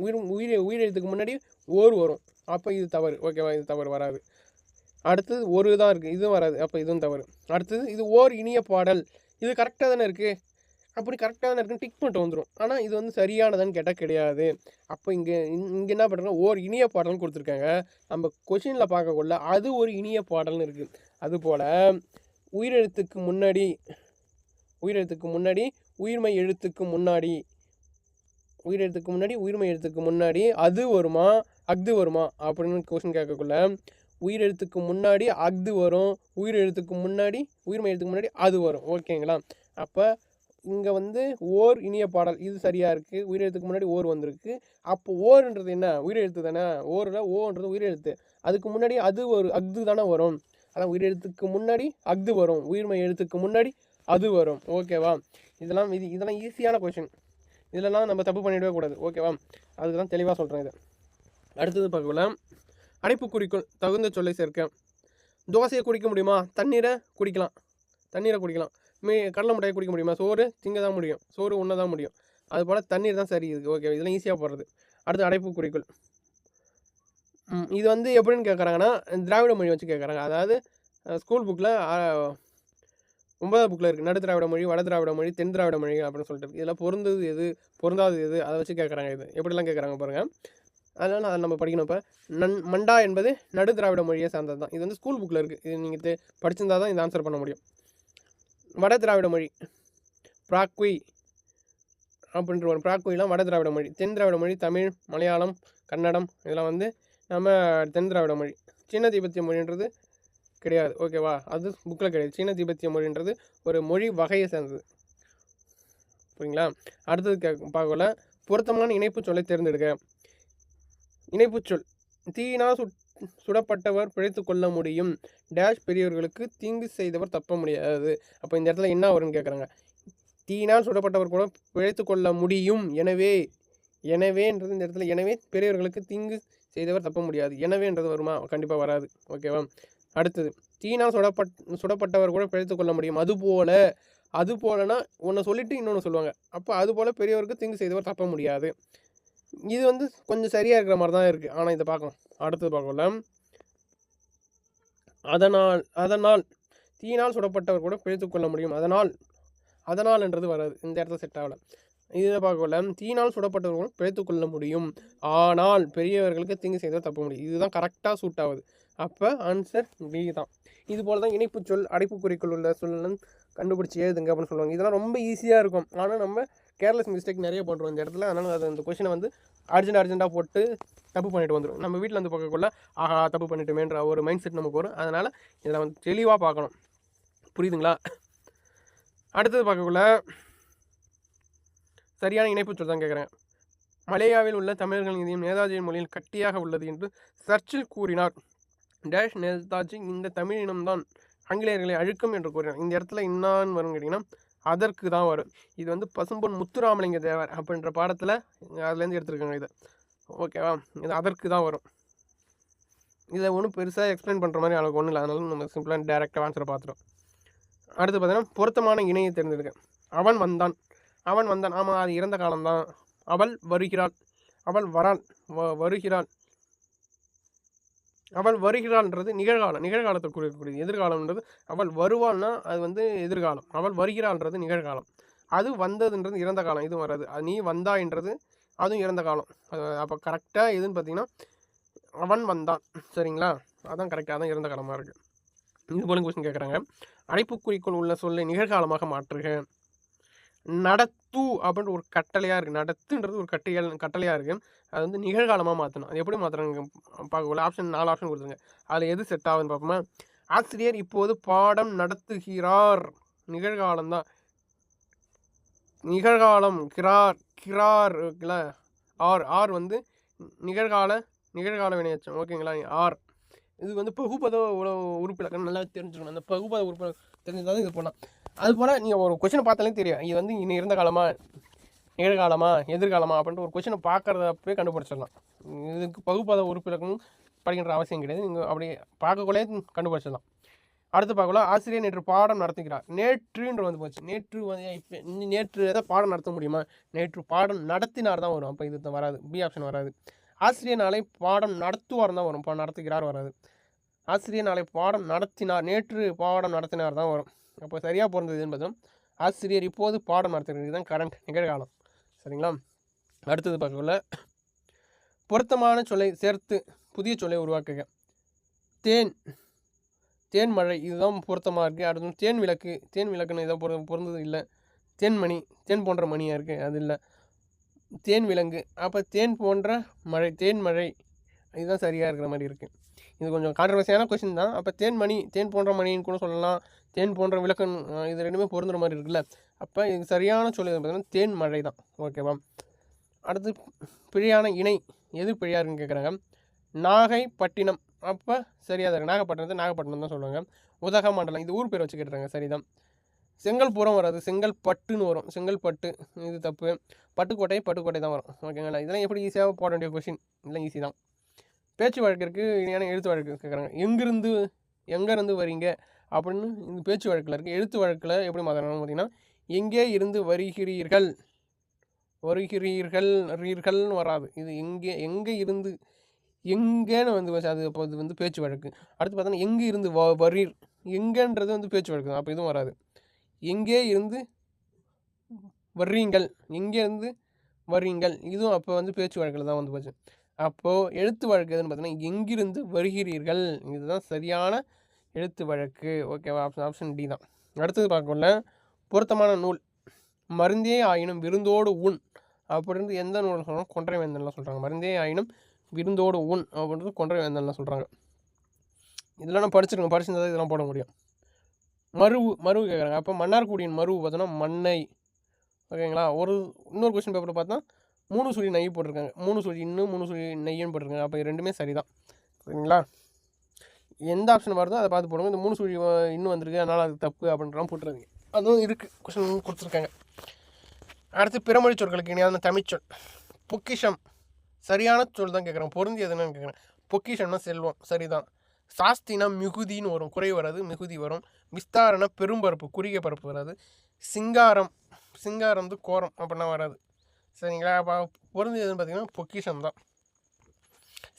Speaker 1: உயிரெழுத்துக்கு முன்னாடி ஓர் வரும். அப்போ இது தவறு. ஓகேவா? இது தவறு வராது. அடுத்தது ஒரு தான் இருக்குது, இதுவும் வராது. அப்போ இதுவும் தவறு. அடுத்தது இது ஓர் இனிய பாடல். இது கரெக்டாக தானே இருக்குது. அப்படி கரெக்டாக தானே இருக்குன்னு டிக் பண்ணிட்டு வந்துடும். ஆனால் இது வந்து சரியானதான்னு கேட்டால் கிடையாது. அப்போ இங்கே என்ன பண்ணுறாங்க, ஓர் இனிய பாடல்னு கொடுத்துருக்காங்க. நம்ம கொஷினில் பார்க்கக்குள்ள அது ஒரு இனிய பாடல்னு இருக்குது. அதுபோல் உயிரெழுத்துக்கு முன்னாடி உயிர்மை எழுத்துக்கு முன்னாடி அது வருமா அஃது வருமா அப்படின்னு கொஸ்டின் கேட்கக்குள்ள உயிரெழுத்துக்கு முன்னாடி அஃது வரும், உயிரெழுத்துக்கு முன்னாடி உயிர்மை எழுத்துக்கு முன்னாடி அது வரும். ஓகேங்களா? அப்போ இங்கே வந்து ஓர் இனிய பாடல் இது சரியாக இருக்குது. உயிரெழுத்துக்கு முன்னாடி ஓர் வந்திருக்கு. அப்போ ஓர்ன்றது என்ன, உயிரெழுத்து தானே. ஓரில் ஓன்றது உயிரெழுத்து. அதுக்கு முன்னாடி அஃது தானே வரும். அதான் உயிரெழுத்துக்கு முன்னாடி அஃது வரும், உயிர்மை எழுத்துக்கு முன்னாடி அது வரும். ஓகேவா? இதெல்லாம் ஈஸியான கொஷின். இதெல்லாம் நம்ம தப்பு பண்ணிடவே கூடாது. ஓகேவா? அதுக்கு தான் தெளிவாக சொல்கிறேன் இதை. அடுத்தது பார்க்கலாம். அடைப்புக்குறிக்குள் தகுந்த சொல்லை சேர்க்க. தோசையை குடிக்க முடியுமா? தண்ணீரை குடிக்கலாம். கடலை மிட்டாயை குடிக்க முடியுமா? சோறு திங்க தான் முடியும், சோறு உண்ண தான் முடியும். அதுபோல் தண்ணீர் தான் சரி இருக்குது. ஓகே, இதெல்லாம் ஈஸியாக போடுறது. அடுத்து அடைப்புக்குறிக்குள். இது வந்து எப்படின்னு கேட்குறாங்கன்னா, திராவிட மொழி வச்சு கேட்குறாங்க. அதாவது ஸ்கூல் புக்கில் 9வது புக்கில் இருக்குது. நடு திராவிட மொழி, வட திராவிட மொழி, தென் திராவிட மொழி அப்படின்னு சொல்லிட்டு. இதெல்லாம் பொருந்தது எது பொருந்தாதது எது அதை வச்சு கேட்குறாங்க. இது எப்படிலாம் கேட்குறாங்க பாருங்கள். அதனால் அதை நம்ம படிக்கணும். இப்போ மண்டா என்பது நடு திராவிட மொழியை சார்ந்தது தான். இது வந்து ஸ்கூல் புக்கில் இருக்குது. இது நீங்கள் படிச்சிருந்தால் தான் இது ஆன்சர் பண்ண முடியும். வட திராவிட மொழி பிராக்வி அப்படின்ற ஒரு பிராக்விலாம் வட திராவிட மொழி. தென் திராவிட மொழி தமிழ், மலையாளம், கன்னடம் இதெல்லாம் வந்து நம்ம தென் திராவிட மொழி. சீன திபெத்திய மொழின்றது கிடையாது. ஓகேவா? அது புக்கில் கிடையாது. சீன திபெத்திய மொழின்றது ஒரு மொழி வகையை சேர்ந்தது. புரியுங்களா? அடுத்தது பார்க்கல பொருத்தமான இணைப்பு சொல்லை தேர்ந்தெடுக்க. இணைப்புச்சொல். தீயினால் சுடப்பட்டவர் பிழைத்து கொள்ள முடியும், டேஷ் பெரியவர்களுக்கு தீங்கு செய்தவர் தப்ப முடியாது. அப்போ இந்த இடத்துல என்ன வரும்னு கேட்குறாங்க. தீயினால் சுடப்பட்டவர் கூட பிழைத்து கொள்ள முடியும், எனவேன்றது இந்த இடத்துல எனவே பெரியவர்களுக்கு தீங்கு செய்தவர் தப்ப முடியாது. எனவேன்றது வருமா? கண்டிப்பாக வராது. ஓகேவா? அடுத்தது தீயினால் சுடப்பட்டவர் கூட பிழைத்து கொள்ள முடியும். அது போலனா ஒன்று சொல்லிட்டு இன்னொன்று சொல்லுவாங்க. அப்போ அது போல் பெரியவருக்கு தீங்கு செய்தவர் தப்ப முடியாது. இது வந்து கொஞ்சம் சரியாக இருக்கிற மாதிரி தான் இருக்குது. ஆனால் இதை பார்க்கலாம். அடுத்தது பார்க்கலாம். அதனால் தீயினால் சுடப்பட்டவர் கூட பிழைத்து கொள்ள முடியும். அதனால் என்றது வராது. இந்த இடத்துல செட் ஆகலை. இதை பார்க்கல தீயினால் சுடப்பட்டவர் கூட பிழைத்து கொள்ள முடியும், ஆனால் பெரியவர்களுக்கு தீங்கு செய்தவர் தப்ப முடியும். இதுதான் கரெக்டாக சூட் ஆகுது. அப்போ ஆன்சர் பி தான். இது போல் தான் இணைப்பு சொல் அடைப்புக்குறிக்குள் உள்ள சொல்லணும் கண்டுபிடிச்சி எழுதுங்க அப்படின்னு சொல்லுவாங்க. இதெல்லாம் ரொம்ப ஈஸியாக இருக்கும். ஆனால் நம்ம கேர்லெஸ் மிஸ்டேக் நிறைய பண்ணுறோம் இந்த இடத்துல. அதனால் அது அந்த கொஷினை வந்து அர்ஜென்ட்டாக போட்டு தப்பு பண்ணிட்டு வந்துடும். நம்ம வீட்டில் வந்து பார்க்கக்குள்ள ஆஹா தப்பு பண்ணிட்டோமேன்ற ஒரு மைண்ட் செட் நமக்கு வரும். அதனால் இதில் வந்து தெளிவாக பார்க்கணும். புரியுதுங்களா? அடுத்தது பார்க்கக்குள்ள சரியான இணைப்பு சொல் தான் கேட்குறேன். மலேயாவில் உள்ள தமிழர்களின் இதயம் நேதாஜியின் மொழியில் கட்டியாக உள்ளது என்று சர்ச்சில் கூறினார். டேஷ் நேதாஜி இந்த தமிழ் இனம்தான் ஆங்கிலேயர்களை அழுக்கும் என்று கூறினார். இந்த இடத்துல என்னான்னு வரும்னு கேட்டிங்கன்னா அதற்கு தான் வரும். இது வந்து பசும்பொன் முத்துராமலிங்க தேவர் அப்படின்ற பாடத்தில் அதுலேருந்து எடுத்துருக்காங்க இதை. ஓகேவா? இது அதற்கு தான் வரும். இதை ஒன்றும் பெருசாக எக்ஸ்பிளைன் பண்ணுற மாதிரி அளவுக்கு ஒன்றும் இல்லை, அதனால நம்ம சிம்பிளாக டேரெக்டாக ஆன்சரை பார்த்துட்டோம். அடுத்து பார்த்தீங்கன்னா பொருத்தமான இணையை தேர்ந்தெடுக்க. அவன் வந்தான், அவன் வந்தான், ஆமாம் அது இறந்த காலம்தான். அவள் வருகிறாள், அவள் வராள், வருகிறாள். அவள் வருகிறாள்ன்றது நிகழ்காலம், நிகழ்காலத்தை குறிக்கக்கூடியது. எதிர்காலம்ன்றது அவள் வருவாள்னா அது வந்து எதிர்காலம், அவள் வருகிறாள்ன்றது நிகழ்காலம். அது வந்ததுன்றது இறந்த காலம், இதுவும் வராது. அது நீ வந்தாயின்றது அதுவும் இறந்த காலம். அப்போ கரெக்டாக எதுன்னு பார்த்தீங்கன்னா அவன் வந்தான், சரிங்களா? அதான் கரெக்டாக, அதான் இறந்த காலமாக இருக்குது. இது போல கொஸ்டின் கேட்குறாங்க. அடைப்புக்குறிக்குள் உள்ள சொல்லை நிகழ்காலமாக மாற்றுக. நடத்து அப்படின்ற ஒரு கட்டளையாக இருக்குது, நடத்துன்றது ஒரு கட்டளையாக இருக்குது. அது வந்து நிகழ்காலமாக மாற்றணும். அது எப்படி மாற்றுறாங்க பார்க்கல. ஆப்ஷன் 4 ஆப்ஷன் கொடுத்துருங்க, அதில் எது செட் ஆகுதுன்னு பார்ப்போமா. ஆசிரியர் இப்போது பாடம் நடத்துகிறார், நிகழ்காலம் தான். நிகழ்காலம் கிரார், கிரார் இருக்குல்ல, ஆர் வந்து நிகழ்கால வினையச்சம், ஓகேங்களா? ஆர் இது வந்து பகுபத உறுப்பிலக்கணம் நல்லா தெரிஞ்சுக்கணும். அந்த பகுபத உறுப்பு தெரிஞ்சதாலும் இது போடலாம். அது போல் நீங்கள் ஒரு கொஷினை பார்த்தாலே தெரியும் இது வந்து இன்னும் இருந்த காலமா நிகழ்காலமா எதிர்காலமா அப்படின்ட்டு ஒரு கொஷினை பார்க்குறதப்பே கண்டுபிடிச்சிடலாம். இதுக்கு பகுபத உறுப்பிலக்கணம் படிக்கின்ற அவசியம் கிடையாது, நீங்கள் அப்படி பார்க்கக்குள்ளே கண்டுபிடிச்சிடலாம். அடுத்து பார்க்கல, ஆசிரியர் நேற்று பாடம் நடத்துகிறார். நேற்றுன்ற வந்து போச்சு, நேற்று வந்து இப்போ நேற்று எதாவது பாடம் நடத்த முடியுமா? நேற்று பாடம் நடத்தினார் தான் வரும், அப்போ இது வராது, பி ஆப்ஷன் வராது. ஆசிரியர் நாளை பாடம் நடத்துவார் தான் வரும், இப்போ நடத்துகிறார் வராது. ஆசிரியர் நாளை பாடம் நடத்தினார், நேற்று பாடம் நடத்தினார் தான் வரும். அப்போ சரியாக பிறந்ததுன்னு பார்த்தோம். ஆசிரியர் இப்போது பாடம் நடத்துகிறது தான் கரண்ட், நிகழ்காலம், சரிங்களா? அடுத்தது பார்க்கல, பொருத்தமான சொல்லை சேர்த்து புதிய சொல்லை உருவாக்குக. தேன், தேன்மழை, இதுதான் பொருத்தமாக இருக்குது. அடுத்து தேன் விளக்கு, தேன் விளக்குன்னு இதை பொருந்தது இல்லை. தேன்மணி, தேன் போன்ற மணியாக இருக்குது, அது இல்லை. தேன் விலங்கு, அப்போ தேன் போன்ற மழை, தேன்மழை, இதுதான் சரியாக இருக்கிற மாதிரி இருக்குது. இது கொஞ்சம் கான்ட்ரவர்சியான கொஸ்டின் தான். அப்போ தேன்மணி, தேன் போன்ற மணின்னு கூட சொல்லலாம், தேன் போன்ற விளக்கன், இது ரெண்டுமே பொருந்துற மாதிரி இருக்குல்ல. அப்போ இது சரியான சொல்லி பார்த்தீங்கன்னா தேன்மழை தான், ஓகேவா? அடுத்து பிழையான இணை, எது பிழையாக இருக்குன்னு கேட்குறாங்க. நாகைப்பட்டினம், அப்போ சரியாக தான் இருக்குது. நாகப்பட்டினத்தை நாகப்பட்டினம் தான் சொல்லுவாங்க. உதகமண்டலம், இது ஊர் பேர் வச்சு கேட்டுறாங்க, சரிதான். செங்கல்புரம் வராது, செங்கல்பட்டுன்னு வரும், செங்கல்பட்டு, இது தப்பு. பட்டுக்கோட்டை, பட்டுக்கோட்டை தான் வரும், ஓகேங்களா? இதெல்லாம் எப்படி ஈஸியாக போட வேண்டிய கொஸ்டின், இதெல்லாம் ஈஸி தான். பேச்சு வழக்கிற்கு இனியான எழுத்து வழக்கு கேட்குறாங்க. எங்கேருந்து வரீங்க அப்படின்னு இந்த பேச்சு வழக்கில் இருக்குது. எழுத்து வழக்கில் எப்படி மாற்றணும் பார்த்தீங்கன்னா, எங்கே இருந்து வருகிறீர்கள், வருகிறீர்கள்னு வராது. இது எங்கே இருந்து, எங்கேன்னு வந்து அது அப்போ இது வந்து பேச்சு வழக்கு. அடுத்து பார்த்தோன்னா எங்கே இருந்து வரீர், எங்கேன்றது வந்து பேச்சு வழக்கு தான், அப்போ இதுவும் வராது. எங்கே இருந்து வர்றீங்கள், எங்கேருந்து வர்றீங்கள், இதுவும் அப்போ வந்து பேச்சு வழக்கில் தான் வந்து போச்சு. அப்போது எழுத்து வழக்கு எதுன்னு பார்த்தீங்கன்னா எங்கிருந்து வருகிறீர்கள், இதுதான் சரியான எழுத்து வழக்கு, ஓகேவா? ஆப்ஷன் டி தான். அடுத்தது பார்க்கல, பொருத்தமான நூல். மருந்தே ஆயினும் விருந்தோடு உண் அப்படின்றது எந்த நூல் சொல்கிறாங்க? கொன்றை வேந்தன்லாம் சொல்கிறாங்க. மருந்தே ஆயினும் விருந்தோடு உண் அப்படின்றது கொன்றை வேந்தன்லாம் சொல்கிறாங்க. இதெல்லாம் நான் படிச்சிருந்தா இதெல்லாம் போட முடியும். மருவு கேட்குறாங்க. அப்போ மன்னார்குடியின் மருவு பார்த்தோன்னா மண்ணை, ஓகேங்களா? இன்னொரு கொஸ்டின் பேப்பர் பார்த்தா 3 சுழி நெய் போட்டிருக்காங்க, 3 சுழி இன்னும் 3 சுழி நெய்யும் போட்டிருக்காங்க. அப்போ ரெண்டுமே சரி தான், சரிங்களா? எந்த ஆப்ஷன் வருதோ அதை பார்த்து போடுங்க. இந்த 3 சுழி இன்னும் வந்திருக்கு, அதனால் அது தப்பு அப்படின்லாம் போட்டுருங்க. அதுவும் இருக்குது, கொஸ்டின் கொடுத்துருக்காங்க. அடுத்து பிறமொழி சொற்களுக்கு இணையான தமிழ்ச்சொல். பொக்கிஷம், சரியான சொல் தான் கேட்குறேன். பொருந்தியதுன்னு கேட்குறேன். பொக்கிஷம்னா செல்வம், சரிதான். சாஸ்தினா மிகுதின்னு வரும், குறை வராது, மிகுதி வரும். விஸ்தாரண பெரும்பரப்பு, குறுகிய பரப்பு வராது. சிங்காரம் வந்து கோரம் அப்படின்னா வராது, சரிங்களா? அப்போ பொருந்தியதுன்னு பார்த்தீங்கன்னா பொக்கிஷம் தான்.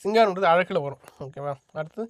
Speaker 1: சிங்காரம்ன்றது அழகில் வரும், ஓகேவா? அடுத்து